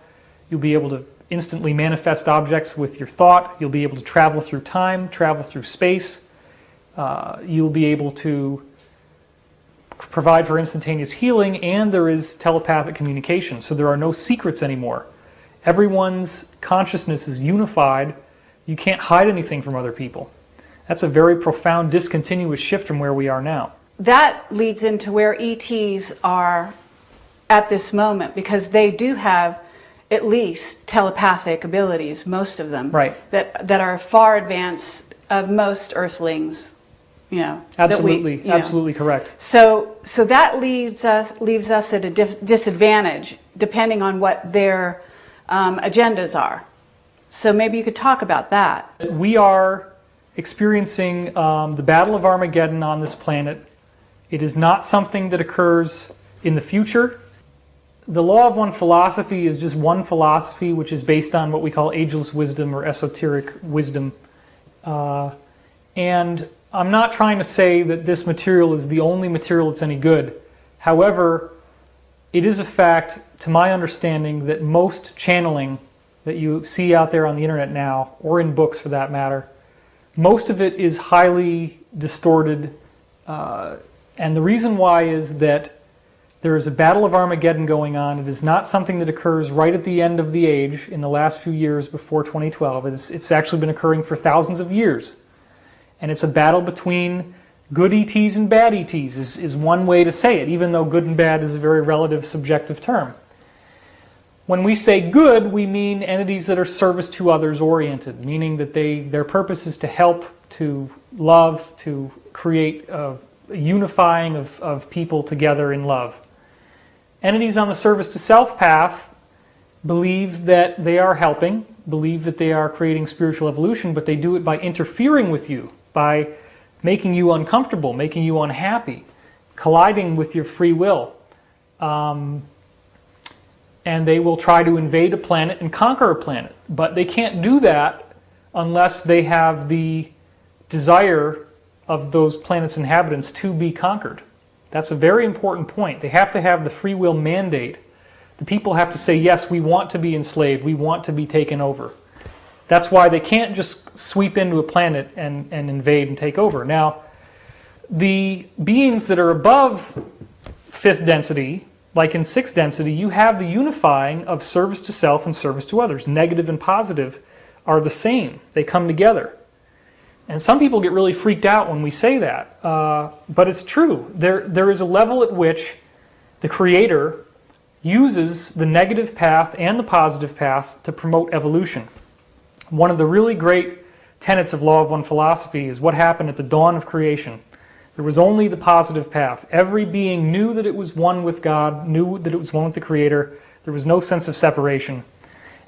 you'll be able to instantly manifest objects with your thought, you'll be able to travel through time, travel through space, you'll be able to provide for instantaneous healing, and there is telepathic communication, so there are no secrets anymore. Everyone's consciousness is unified. You can't hide anything from other people. That's a very profound, discontinuous shift from where we are now. That leads into where ETs are at this moment, because they do have at least telepathic abilities, most of them, right, that are far advanced of most Earthlings. Absolutely, absolutely correct. So that leaves us at a disadvantage, depending on what their agendas are. So maybe you could talk about that. We are experiencing the Battle of Armageddon on this planet. It is not something that occurs in the future. The law of one philosophy is just one philosophy which is based on what we call ageless wisdom or esoteric wisdom. And I'm not trying to say that this material is the only material that's any good. However, it is a fact, to my understanding, that most channeling that you see out there on the internet now, or in books for that matter, most of it is highly distorted. And the reason why is that there is a battle of Armageddon going on. It is not something that occurs right at the end of the age in the last few years before 2012. It's actually been occurring for thousands of years. And it's a battle between good ETs and bad ETs is one way to say it, even though good and bad is a very relative subjective term. When we say good, we mean entities that are service to others oriented, meaning that their purpose is to help, to love, to create a unifying of people together in love. Entities on the service to self path believe that they are helping, believe that they are creating spiritual evolution, but they do it by interfering with you, by making you uncomfortable, making you unhappy, colliding with your free will. And they will try to invade a planet and conquer a planet. But they can't do that unless they have the desire of those planets' inhabitants to be conquered. That's a very important point. They have to have the free will mandate. The people have to say, yes, we want to be enslaved, we want to be taken over. That's why they can't just sweep into a planet and invade and take over. Now, the beings that are above 5th density, like in 6th density, you have the unifying of service to self and service to others. Negative and positive are the same. They come together. And some people get really freaked out when we say that. But it's true. There is a level at which the Creator uses the negative path and the positive path to promote evolution. One of the really great tenets of law of one philosophy is what happened at the dawn of creation. There was only the positive path. Every being knew that it was one with God, knew that it was one with the Creator. There was no sense of separation.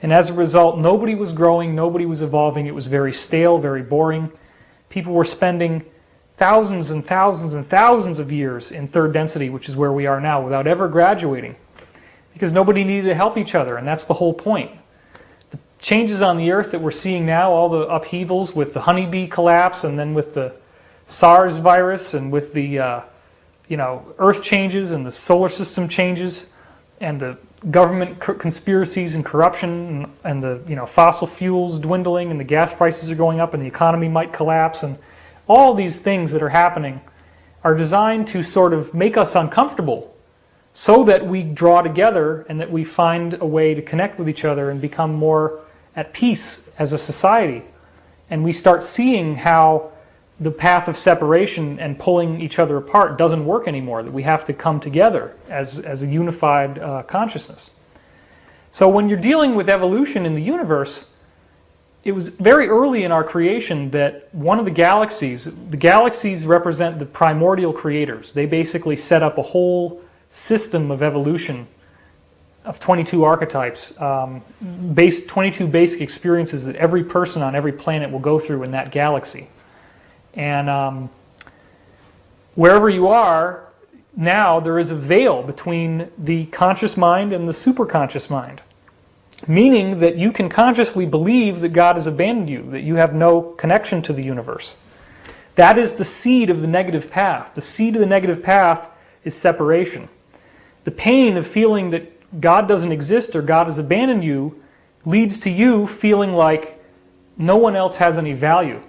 And as a result, nobody was growing, nobody was evolving. It was very stale, very boring. People were spending thousands and thousands and thousands of years in 3rd density, which is where we are now, without ever graduating, because nobody needed to help each other, and that's the whole point. The changes on the Earth that we're seeing now, all the upheavals with the honeybee collapse, and then with the SARS virus, and with the Earth changes and the solar system changes, and the government conspiracies and corruption, and the fossil fuels dwindling, and the gas prices are going up, and the economy might collapse, and all these things that are happening are designed to sort of make us uncomfortable so that we draw together and that we find a way to connect with each other and become more at peace as a society. And we start seeing how the path of separation and pulling each other apart doesn't work anymore, that we have to come together as a unified consciousness. So when you're dealing with evolution in the universe, it was very early in our creation that one of the galaxies represent the primordial creators. They basically set up a whole system of evolution of 22 archetypes, 22 basic experiences that every person on every planet will go through in that galaxy. And wherever you are, now there is a veil between the conscious mind and the superconscious mind, meaning that you can consciously believe that God has abandoned you, that you have no connection to the universe. That is the seed of the negative path. The seed of the negative path is separation. The pain of feeling that God doesn't exist or God has abandoned you leads to you feeling like no one else has any value.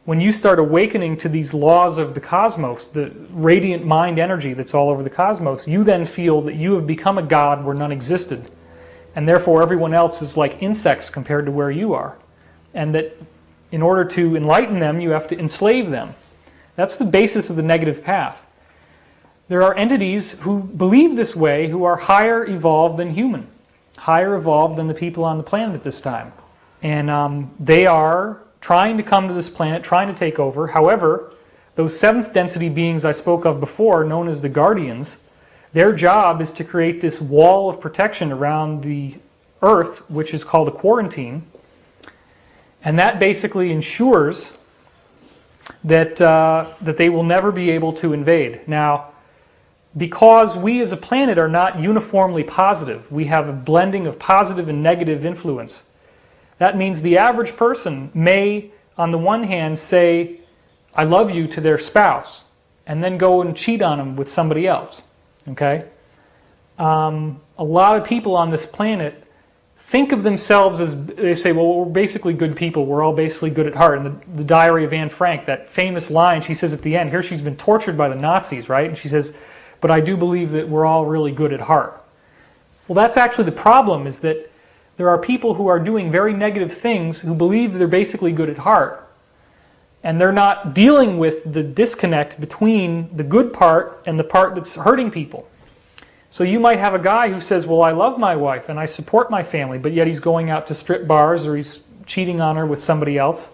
When you start awakening to these laws of the cosmos, the radiant mind energy that's all over the cosmos, you then feel that you have become a god where none existed. And therefore everyone else is like insects compared to where you are. And that in order to enlighten them, you have to enslave them. That's the basis of the negative path. There are entities who believe this way who are higher evolved than human, higher evolved than the people on the planet at this time. And they are trying to come to this planet, trying to take over. However, those 7th density beings I spoke of before, known as the Guardians, their job is to create this wall of protection around the Earth, which is called a quarantine, and that basically ensures that that they will never be able to invade. Now, because we as a planet are not uniformly positive, we have a blending of positive and negative influence. That means the average person may, on the one hand, say, "I love you" to their spouse, and then go and cheat on them with somebody else. Okay? A lot of people on this planet think of themselves as, they say, well, we're basically good people, we're all basically good at heart. And the Diary of Anne Frank, that famous line she says at the end, here she's been tortured by the Nazis, right? And she says, but I do believe that we're all really good at heart. Well, that's actually the problem, is that there are people who are doing very negative things who believe they're basically good at heart. And they're not dealing with the disconnect between the good part and the part that's hurting people. So you might have a guy who says, well, I love my wife and I support my family, but yet he's going out to strip bars or he's cheating on her with somebody else.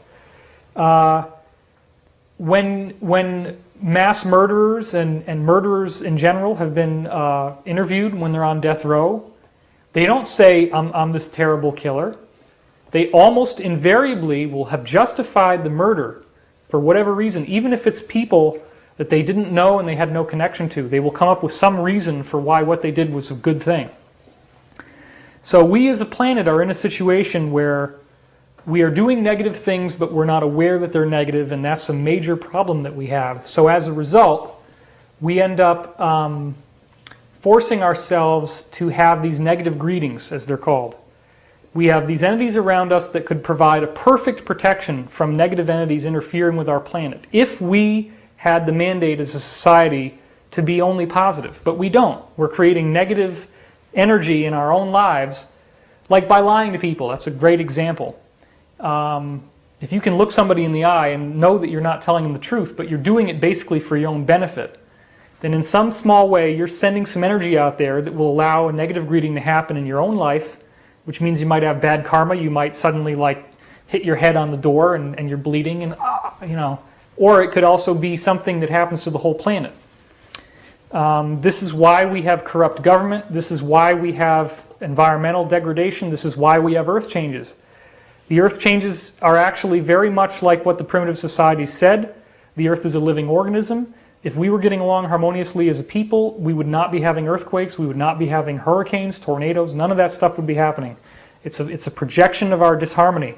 When mass murderers and murderers in general have been interviewed when they're on death row, they don't say, I'm this terrible killer. They almost invariably will have justified the murder for whatever reason, even if it's people that they didn't know and they had no connection to. They will come up with some reason for why what they did was a good thing. So we as a planet are in a situation where we are doing negative things, but we're not aware that they're negative, and that's a major problem that we have. So as a result, we end up forcing ourselves to have these negative greetings, as they're called. We have these entities around us that could provide a perfect protection from negative entities interfering with our planet, if we had the mandate as a society to be only positive. But we don't. We're creating negative energy in our own lives, like by lying to people. That's a great example. If you can look somebody in the eye and know that you're not telling them the truth, but you're doing it basically for your own benefit, then in some small way you're sending some energy out there that will allow a negative greeting to happen in your own life, which means you might have bad karma. You might suddenly hit your head on the door and you're bleeding, and you know. Or it could also be something that happens to the whole planet. This is why we have corrupt government. This is why we have environmental degradation. This is why we have earth changes. The earth changes are actually very much like what the primitive societies said. The earth is a living organism. If we were getting along harmoniously as a people, we would not be having earthquakes. We would not be having hurricanes, tornadoes. None of that stuff would be happening. It's a projection of our disharmony.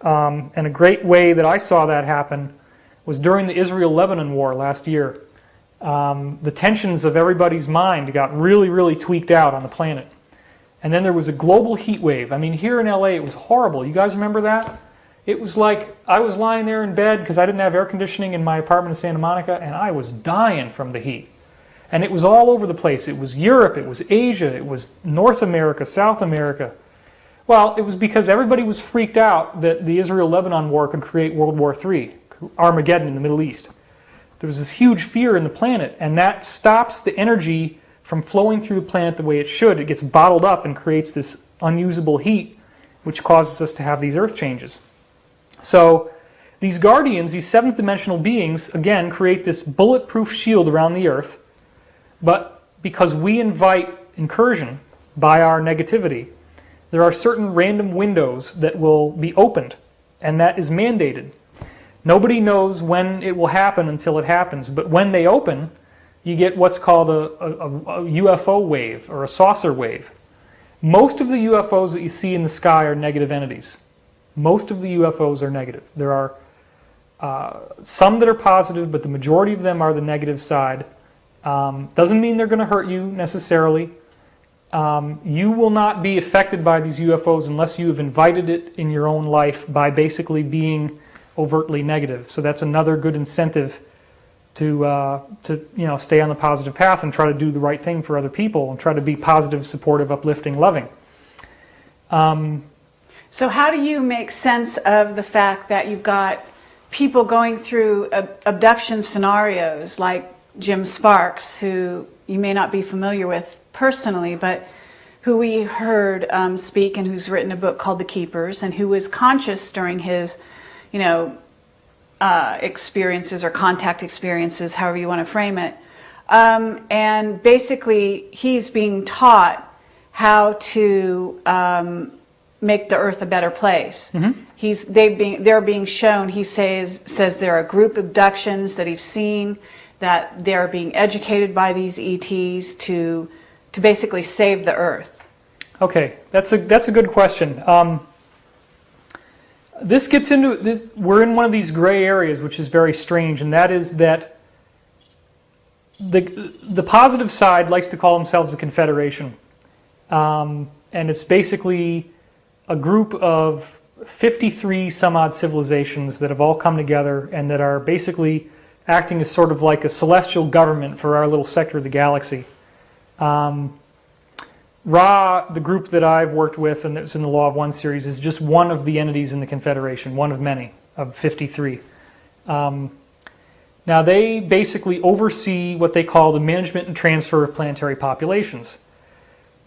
And a great way that I saw that happen was during the Israel-Lebanon war last year. The tensions of everybody's mind got really, really tweaked out on the planet. And then there was a global heat wave. I mean, here in LA, it was horrible. You guys remember that? It was like I was lying there in bed because I didn't have air conditioning in my apartment in Santa Monica, and I was dying from the heat. And it was all over the place. It was Europe, it was Asia, it was North America, South America. Well, it was because everybody was freaked out that the Israel-Lebanon war could create World War III, Armageddon in the Middle East. There was this huge fear in the planet, and that stops the energy from flowing through the planet the way it should. It gets bottled up and creates this unusable heat, which causes us to have these earth changes. So these guardians, these seventh dimensional beings, again, create this bulletproof shield around the earth, but because we invite incursion by our negativity, there are certain random windows that will be opened, and that is mandated. Nobody knows when it will happen until it happens, but when they open, you get what's called a UFO wave or a saucer wave. Most of the UFOs that you see in the sky are negative entities. Most of the UFOs are negative. There are some that are positive, but the majority of them are the negative side. Doesn't mean they're going to hurt you necessarily. You will not be affected by these UFOs unless you have invited it in your own life by basically being overtly negative. So that's another good incentive to stay on the positive path and try to do the right thing for other people and try to be positive, supportive, uplifting, loving. So how do you make sense of the fact that you've got people going through abduction scenarios like Jim Sparks, who you may not be familiar with personally, but who we heard speak and who's written a book called The Keepers, and who was conscious during his, experiences or contact experiences, however you want to frame it. And basically he's being taught how to make the earth a better place. Mm-hmm. They're being shown, he says there are group abductions that he's seen, that they're being educated by these ETs to basically save the earth. Okay, that's a good question. This gets into this, we're in one of these gray areas, which is very strange, and that is that the positive side likes to call themselves the Confederation, and it's basically a group of 53 some odd civilizations that have all come together and that are basically acting as sort of like a celestial government for our little sector of the galaxy. Ra, the group that I've worked with, and it's in the Law of One series, is just one of the entities in the Confederation, one of many, of 53. Now they basically oversee what they call the management and transfer of planetary populations.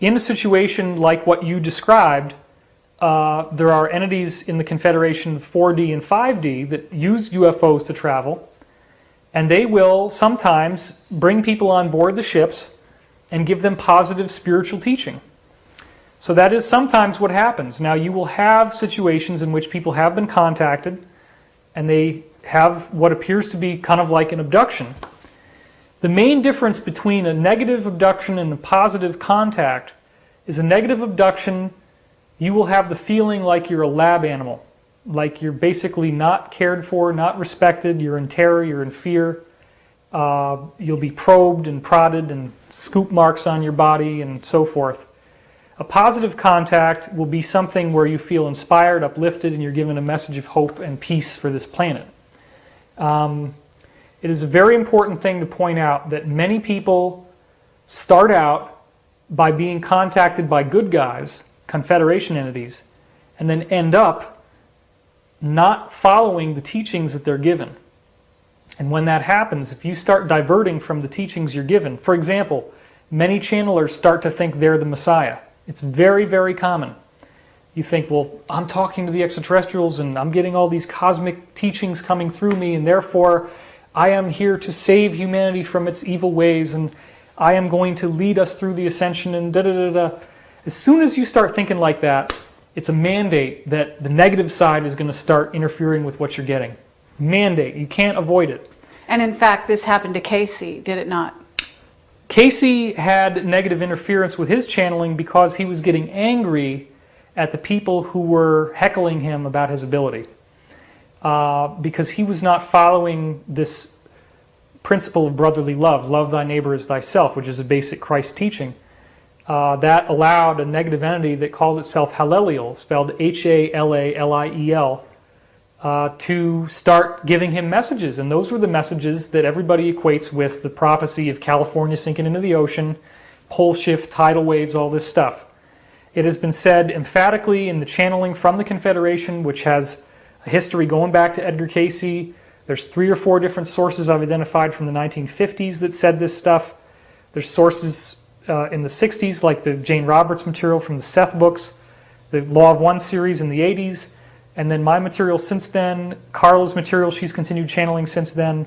In a situation like what you described, there are entities in the Confederation 4D and 5D that use UFOs to travel, and they will sometimes bring people on board the ships and give them positive spiritual teaching. So that is sometimes what happens. Now you will have situations in which people have been contacted and they have what appears to be kind of like an abduction. The main difference between a negative abduction and a positive contact is a negative abduction, you will have the feeling like you're a lab animal, like you're basically not cared for, not respected, you're in terror, you're in fear. You'll be probed and prodded and scoop marks on your body and so forth. A positive contact will be something where you feel inspired, uplifted, and you're given a message of hope and peace for this planet. It is a very important thing to point out that many people start out by being contacted by good guys, Confederation entities, and then end up not following the teachings that they're given. And when that happens, if you start diverting from the teachings you're given, for example, many channelers start to think they're the Messiah. It's very, very common. You think, well, I'm talking to the extraterrestrials and I'm getting all these cosmic teachings coming through me, and therefore I am here to save humanity from its evil ways, and I am going to lead us through the ascension and da-da-da-da. As soon as you start thinking like that, it's a mandate that the negative side is going to start interfering with what you're getting. Mandate. You can't avoid it. And in fact, this happened to Casey, did it not? Casey had negative interference with his channeling because he was getting angry at the people who were heckling him about his ability. Because he was not following this principle of brotherly love, love thy neighbor as thyself, which is a basic Christ teaching. That allowed a negative entity that called itself Halaliel, spelled H-A-L-A-L-I-E-L, to start giving him messages. And those were the messages that everybody equates with the prophecy of California sinking into the ocean, pole shift, tidal waves, all this stuff. It has been said emphatically in the channeling from the Confederation, which has a history going back to Edgar Casey. There's 3 or 4 different sources I've identified from the 1950s that said this stuff. There's sources in the 60s, like the Jane Roberts material from the Seth books, the Law of One series in the 80s, and then my material since then, Carla's material, she's continued channeling since then,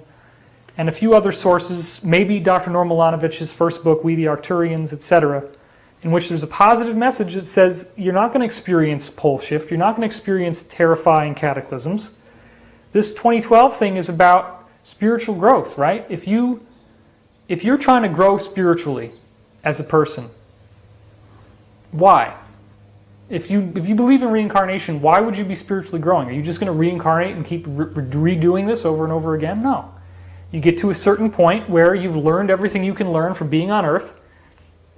and a few other sources, maybe Dr. Norm Milanovich's first book, We the Arcturians, etc., in which there's a positive message that says you're not going to experience pole shift, you're not going to experience terrifying cataclysms. This 2012 thing is about spiritual growth, right? If you're trying to grow spiritually as a person, why? If you believe in reincarnation, why would you be spiritually growing? Are you just going to reincarnate and keep redoing this over and over again? No. You get to a certain point where you've learned everything you can learn from being on Earth,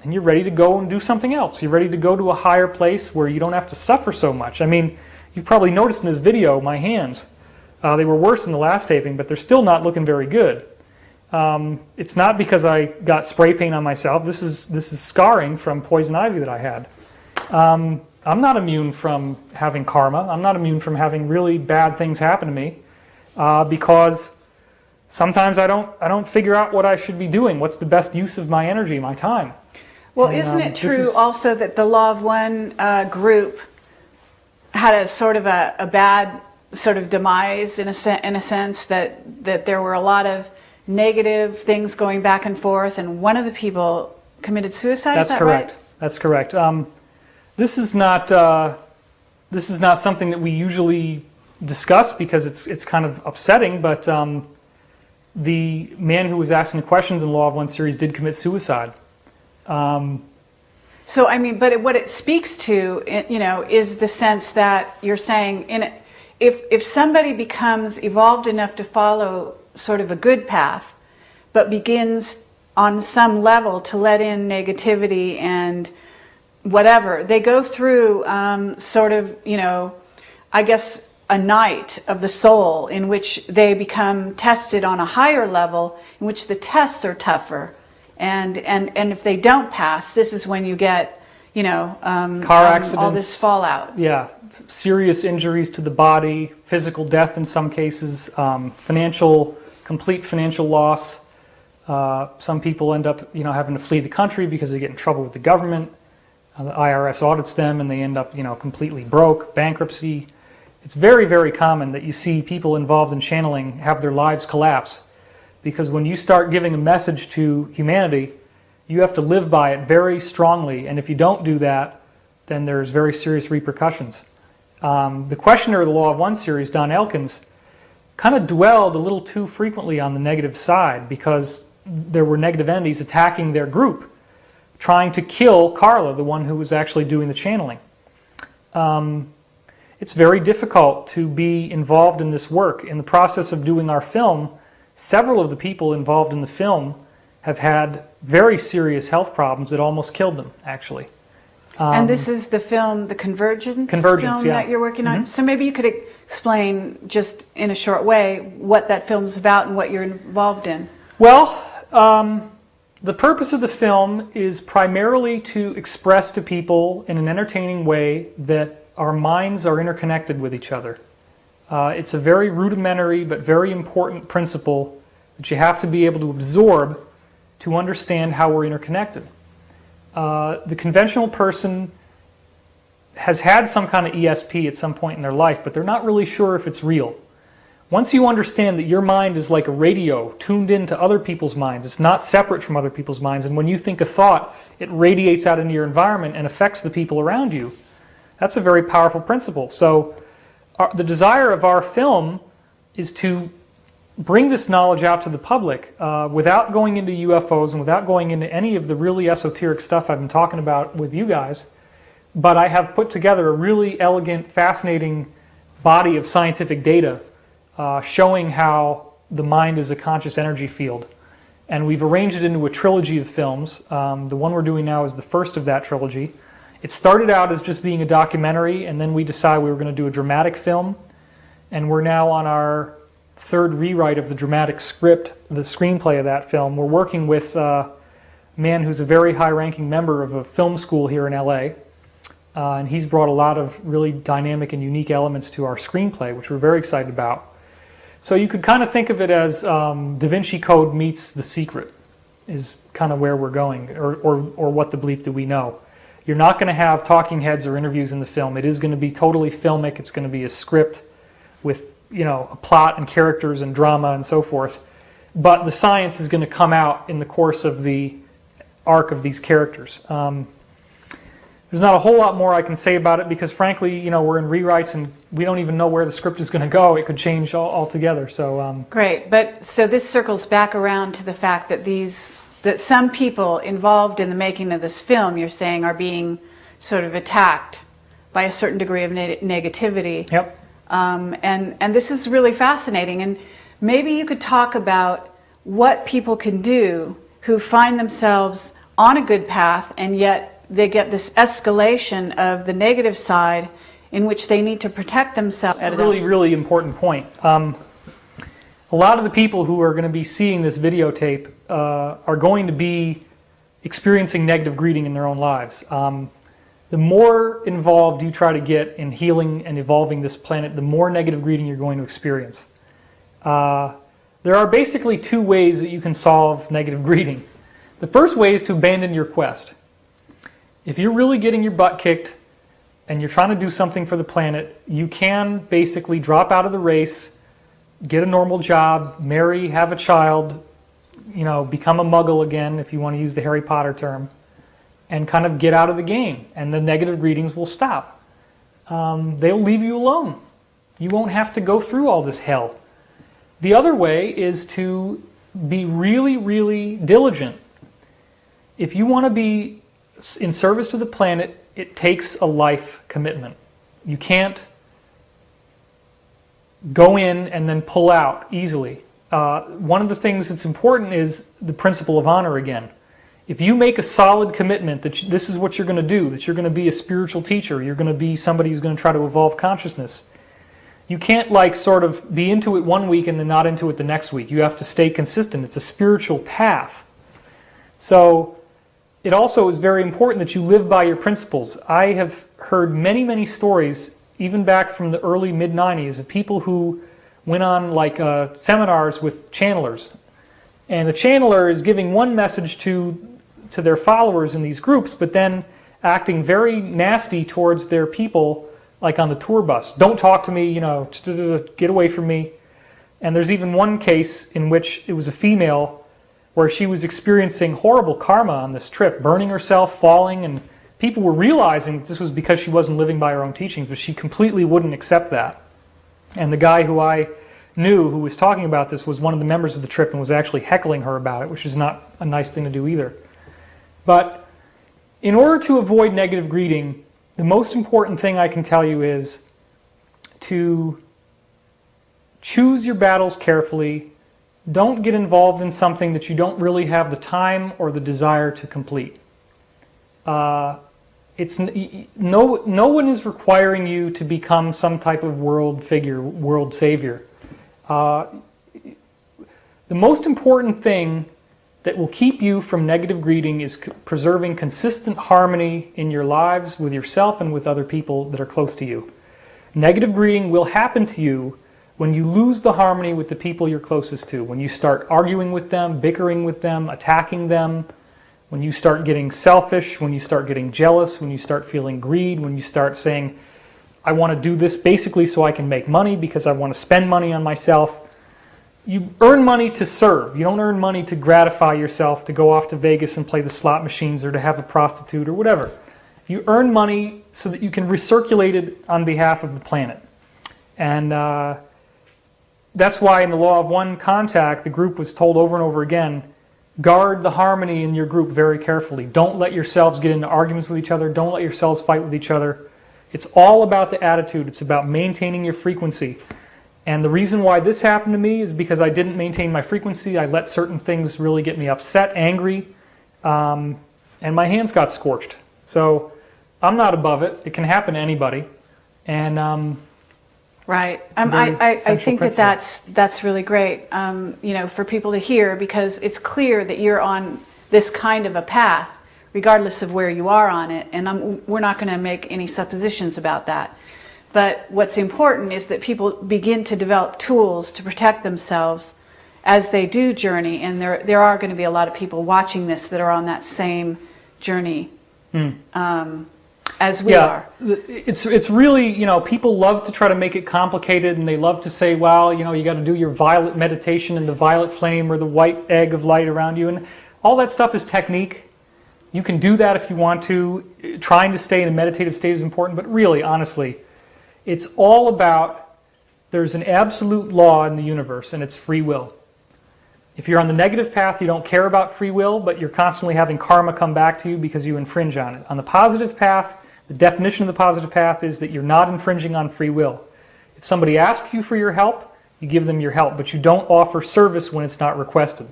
and you're ready to go and do something else. You're ready to go to a higher place where you don't have to suffer so much. I mean, you've probably noticed in this video, my hands, they were worse in the last taping, but they're still not looking very good. It's not because I got spray paint on myself. This is scarring from poison ivy that I had. I'm not immune from having karma. I'm not immune from having really bad things happen to me because sometimes I don't figure out what I should be doing. What's the best use of my energy, my time? Well, isn't it true also that the Law of One group had a sort of a bad sort of demise in a sense that there were a lot of negative things going back and forth, and one of the people committed suicide? That's is that correct. Right? That's correct. This is not something that we usually discuss because it's kind of upsetting, but the man who was asking the questions in Law of One series did commit suicide. So, I mean, but what it speaks to, you know, is the sense that you're saying, if somebody becomes evolved enough to follow sort of a good path, but begins on some level to let in negativity and whatever, they go through sort of, you know, I guess a night of the soul in which they become tested on a higher level, in which the tests are tougher. And if they don't pass, this is when you get, you know, car accidents, all this fallout. Yeah, serious injuries to the body, physical death in some cases, complete financial loss. Some people end up, you know, having to flee the country because they get in trouble with the government. The IRS audits them and they end up, you know, completely broke, bankruptcy. It's very, very common that you see people involved in channeling have their lives collapse. Because when you start giving a message to humanity, you have to live by it very strongly. And if you don't do that, then there's very serious repercussions. The questioner of the Law of One series, Don Elkins, kind of dwelled a little too frequently on the negative side because there were negative entities attacking their group, trying to kill Carla, the one who was actually doing the channeling. It's very difficult to be involved in this work. In the process of doing our film, several of the people involved in the film have had very serious health problems that almost killed them, actually. And this is the film, the Convergence film yeah. that you're working on? So maybe you could explain, just in a short way, what that film's about and what you're involved in. Well, the purpose of the film is primarily to express to people in an entertaining way that our minds are interconnected with each other. It's a very rudimentary but very important principle that you have to be able to absorb to understand how we're interconnected. The conventional person has had some kind of ESP at some point in their life, but they're not really sure if it's real. Once you understand that your mind is like a radio tuned into other people's minds, it's not separate from other people's minds, and when you think a thought, it radiates out into your environment and affects the people around you, that's a very powerful principle. So the desire of our film is to bring this knowledge out to the public without going into UFOs and without going into any of the really esoteric stuff I've been talking about with you guys. But I have put together a really elegant, fascinating body of scientific data showing how the mind is a conscious energy field. And we've arranged it into a trilogy of films. The one we're doing now is the first of that trilogy. It started out as just being a documentary, and then we decided we were going to do a dramatic film. And we're now on our third rewrite of the dramatic script, the screenplay of that film. We're working with a man who's a very high-ranking member of a film school here in LA. And he's brought a lot of really dynamic and unique elements to our screenplay, which we're very excited about. So you could kind of think of it as Da Vinci Code meets The Secret, is kind of where we're going, or what the bleep do we know. You're not going to have talking heads or interviews in the film. It is going to be totally filmic. It's going to be a script with, you know, a plot and characters and drama and so forth. But the science is going to come out in the course of the arc of these characters. There's not a whole lot more I can say about it because, frankly, you know, we're in rewrites and we don't even know where the script is going to go. It could change altogether. So great, but so this circles back around to the fact that that some people involved in the making of this film, you're saying, are being sort of attacked by a certain degree of negativity. Yep. And this is really fascinating. And maybe you could talk about what people can do who find themselves on a good path and yet they get this escalation of the negative side in which they need to protect themselves. That's a really, really important point. A lot of the people who are going to be seeing this videotape are going to be experiencing negative greeting in their own lives. The more involved you try to get in healing and evolving this planet, the more negative greeting you're going to experience. There are basically two ways that you can solve negative greeting. The first way is to abandon your quest. If you're really getting your butt kicked and you're trying to do something for the planet, you can basically drop out of the race, get a normal job, marry, have a child, you know, become a muggle again, if you want to use the Harry Potter term, and kind of get out of the game, and the negative greetings will stop. They'll leave you alone. You won't have to go through all this hell. The other way is to be really, really diligent. If you want to be in service to the planet, it takes a life commitment. You can't go in and then pull out easily. One of the things that's important is the principle of honor again. If you make a solid commitment that this is what you're going to do, that you're going to be a spiritual teacher, you're going to be somebody who's going to try to evolve consciousness, you can't like sort of be into it one week and then not into it the next week. You have to stay consistent. It's a spiritual path. So it also is very important that you live by your principles. I have heard many, many stories, even back from the early mid-90s, of people who went on like seminars with channelers. And the channeler is giving one message to their followers in these groups, but then acting very nasty towards their people, like on the tour bus. Don't talk to me, you know, get away from me. And there's even one case in which it was a female where she was experiencing horrible karma on this trip, burning herself, falling, and people were realizing that this was because she wasn't living by her own teachings, but she completely wouldn't accept that. And the guy who I knew who was talking about this was one of the members of the trip and was actually heckling her about it, which is not a nice thing to do either. But in order to avoid negative greeting, the most important thing I can tell you is to choose your battles carefully. Don't get involved in something that you don't really have the time or the desire to complete. No one is requiring you to become some type of world figure, world savior. The most important thing that will keep you from negative greeting is preserving consistent harmony in your lives with yourself and with other people that are close to you. Negative greeting will happen to you when you lose the harmony with the people you're closest to, when you start arguing with them, bickering with them, attacking them, when you start getting selfish, when you start getting jealous, when you start feeling greed, when you start saying, I want to do this basically so I can make money because I want to spend money on myself. You earn money to serve. You don't earn money to gratify yourself, to go off to Vegas and play the slot machines or to have a prostitute or whatever. You earn money so that you can recirculate it on behalf of the planet. And that's why in the Law of One Contact, the group was told over and over again, guard the harmony in your group very carefully. Don't let yourselves get into arguments with each other. Don't let yourselves fight with each other. It's all about the attitude. It's about maintaining your frequency. And the reason why this happened to me is because I didn't maintain my frequency. I let certain things really get me upset, angry, and my hands got scorched. So I'm not above it. It can happen to anybody. And right. I think that's really great, you know, for people to hear, because it's clear that you're on this kind of a path, regardless of where you are on it. And we're not going to make any suppositions about that. But what's important is that people begin to develop tools to protect themselves as they do journey. And there are going to be a lot of people watching this that are on that same journey as we are. It's really, you know, people love to try to make it complicated, and they love to say, well, you know, you got to do your violet meditation and the violet flame or the white egg of light around you. And all that stuff is technique. You can do that if you want to. Trying to stay in a meditative state is important, but really, honestly, it's all about, there's an absolute law in the universe, and it's free will. If you're on the negative path, you don't care about free will, but you're constantly having karma come back to you because you infringe on it. On the positive path, the definition of the positive path is that you're not infringing on free will. If somebody asks you for your help, you give them your help, but you don't offer service when it's not requested.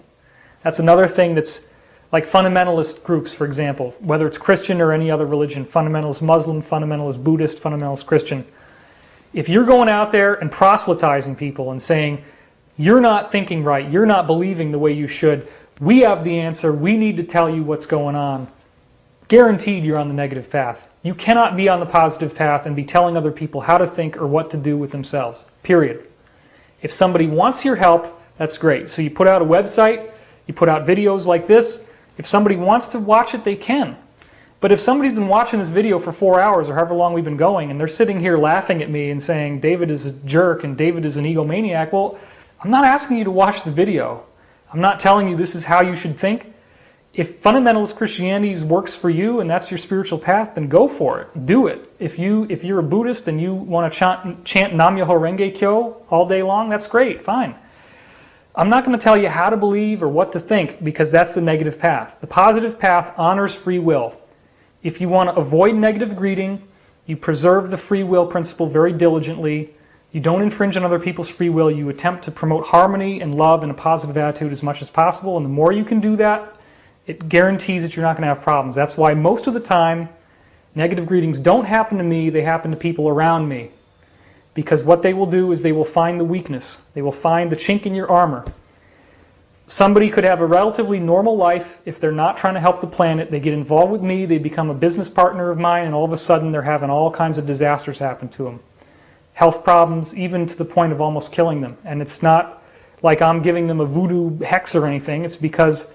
That's another thing that's like fundamentalist groups, for example, whether it's Christian or any other religion, fundamentalist Muslim, fundamentalist Buddhist, fundamentalist Christian. If you're going out there and proselytizing people and saying, you're not thinking right, you're not believing the way you should, we have the answer, we need to tell you what's going on, guaranteed you're on the negative path. You cannot be on the positive path and be telling other people how to think or what to do with themselves, period. If somebody wants your help, that's great. So you put out a website, you put out videos like this. If somebody wants to watch it, they can. But if somebody's been watching this video for 4 hours or however long we've been going, and they're sitting here laughing at me and saying, David is a jerk and David is an egomaniac, well, I'm not asking you to watch the video. I'm not telling you this is how you should think. If fundamentalist Christianity works for you and that's your spiritual path, then go for it. Do it. If you're a Buddhist and you want to chant Nam Myoho Renge Kyo all day long, that's great, fine. I'm not going to tell you how to believe or what to think, because that's the negative path. The positive path honors free will. If you want to avoid negative greeting, you preserve the free will principle very diligently. You don't infringe on other people's free will. You attempt to promote harmony and love and a positive attitude as much as possible. And the more you can do that, it guarantees that you're not going to have problems. That's why most of the time, negative greetings don't happen to me, they happen to people around me. Because what they will do is they will find the weakness. They will find the chink in your armor. Somebody could have a relatively normal life if they're not trying to help the planet. They get involved with me, they become a business partner of mine, and all of a sudden they're having all kinds of disasters happen to them. Health problems, even to the point of almost killing them. And it's not like I'm giving them a voodoo hex or anything. It's because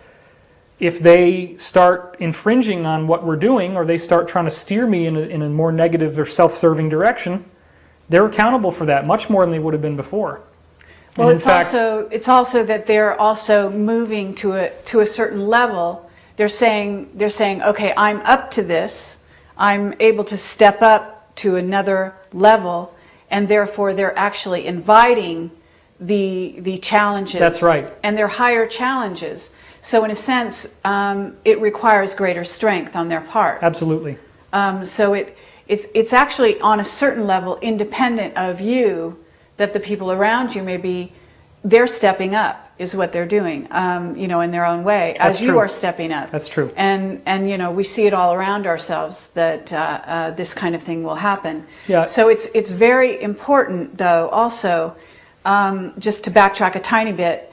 if they start infringing on what we're doing, or they start trying to steer me in a more negative or self-serving direction, they're accountable for that much more than they would have been before. Well, it's also that they're also moving to a certain level. They're saying, okay, I'm up to this. I'm able to step up to another level, and therefore they're actually inviting the challenges. That's right. And they're higher challenges. So in a sense, it requires greater strength on their part. Absolutely. So it's actually on a certain level independent of you, that the people around you they're stepping up is what they're doing, in their own way, as you are stepping up. That's true. And we see it all around ourselves that this kind of thing will happen. Yeah. So it's very important, though, also, just to backtrack a tiny bit,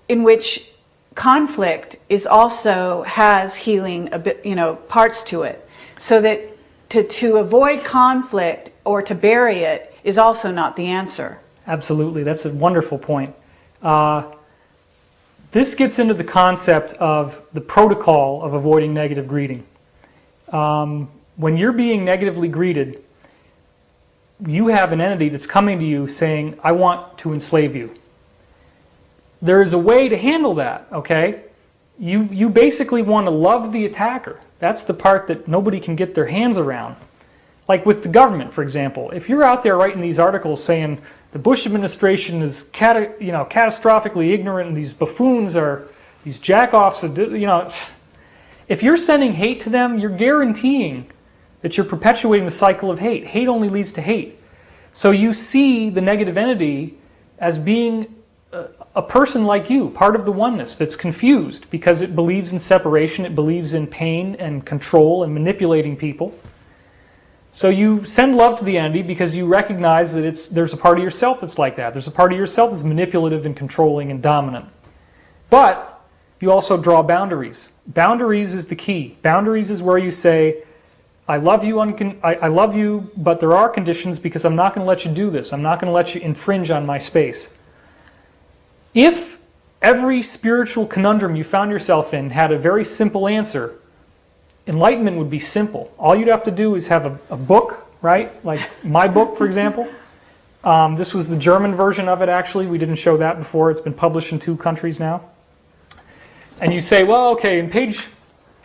in which conflict has healing a bit, parts to it, so that to avoid conflict or to bury it is also not the answer. Absolutely, that's a wonderful point. This gets into the concept of the protocol of avoiding negative greeting. When you're being negatively greeted, you have an entity that's coming to you saying, I want to enslave you. There is a way to handle that, okay? You basically want to love the attacker. That's the part that nobody can get their hands around. Like with the government, for example. If you're out there writing these articles saying the Bush administration is catastrophically ignorant and these buffoons are these jack-offs, if you're sending hate to them, you're guaranteeing that you're perpetuating the cycle of hate. Hate only leads to hate. So you see the negative entity as being a person like you, part of the oneness that's confused because it believes in separation, it believes in pain and control and manipulating people. So you send love to the entity because you recognize that there's a part of yourself that's like that. There's a part of yourself that's manipulative and controlling and dominant. But you also draw boundaries. Boundaries is the key. Boundaries is where you say, I love you, I love you, but there are conditions because I'm not going to let you do this. I'm not going to let you infringe on my space. If every spiritual conundrum you found yourself in had a very simple answer, enlightenment would be simple. All you'd have to do is have a book, right? Like my book, for example. This was the German version of it, actually. We didn't show that before. It's been published in 2 countries now. And you say, well, okay, in page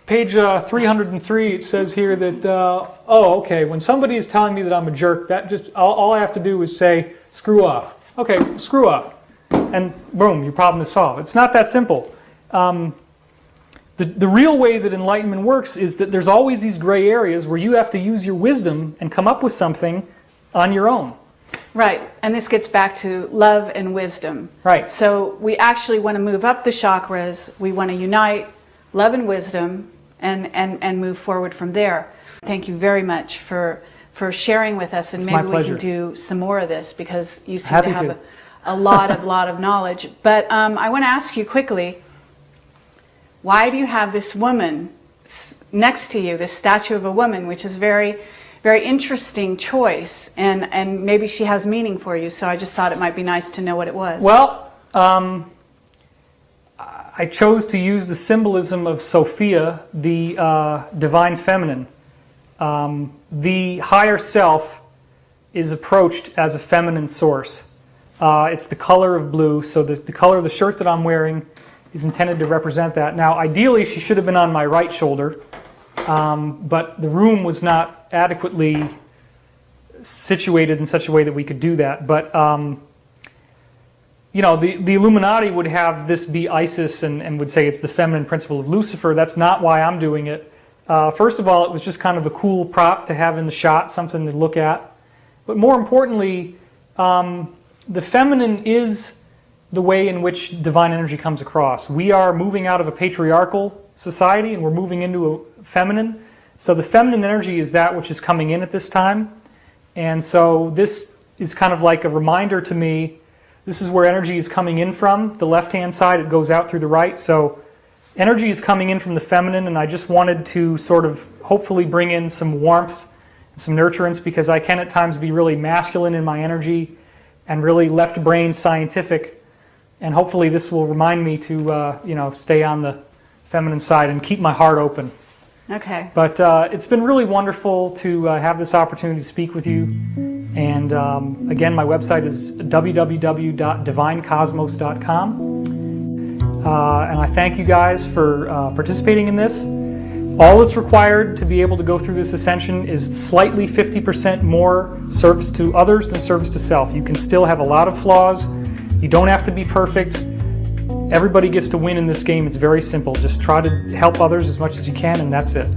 303, it says here that, okay, when somebody is telling me that I'm a jerk, all I have to do is say, screw off. Okay, screw off. And boom, your problem is solved. It's not that simple. The real way that enlightenment works is that there's always these gray areas where you have to use your wisdom and come up with something on your own. Right, and this gets back to love and wisdom. Right. So we actually want to move up the chakras. We want to unite love and wisdom and move forward from there. Thank you very much for sharing with us, and it's maybe my pleasure. We can do some more of this because you seem to have a lot of knowledge. But I want to ask you quickly, why do you have this woman next to you, this statue of a woman, which is very, very interesting choice, and maybe she has meaning for you, so I just thought it might be nice to know what it was. Well, I chose to use the symbolism of Sophia, the divine feminine. The higher self is approached as a feminine source. It's the color of blue, so the color of the shirt that I'm wearing is intended to represent that. Now, ideally, she should have been on my right shoulder, but the room was not adequately situated in such a way that we could do that. But you know, the Illuminati would have this be Isis and would say it's the feminine principle of Lucifer. That's not why I'm doing it. First of all, it was just kind of a cool prop to have in the shot, something to look at. But more importantly, the feminine is the way in which divine energy comes across. We are moving out of a patriarchal society and we're moving into a feminine. So the feminine energy is that which is coming in at this time. And so this is kind of like a reminder to me, this is where energy is coming in from. The left-hand side, it goes out through the right. So energy is coming in from the feminine, and I just wanted to sort of hopefully bring in some warmth and some nurturance, because I can at times be really masculine in my energy and really left-brain scientific. And hopefully this will remind me to you know, stay on the feminine side and keep my heart open. Okay. But it's been really wonderful to have this opportunity to speak with you. And again, my website is www.divinecosmos.com. And I thank you guys for participating in this. All that's required to be able to go through this ascension is slightly 50% more service to others than service to self. You can still have a lot of flaws. You don't have to be perfect. Everybody gets to win in this game. It's very simple. Just try to help others as much as you can, and that's it.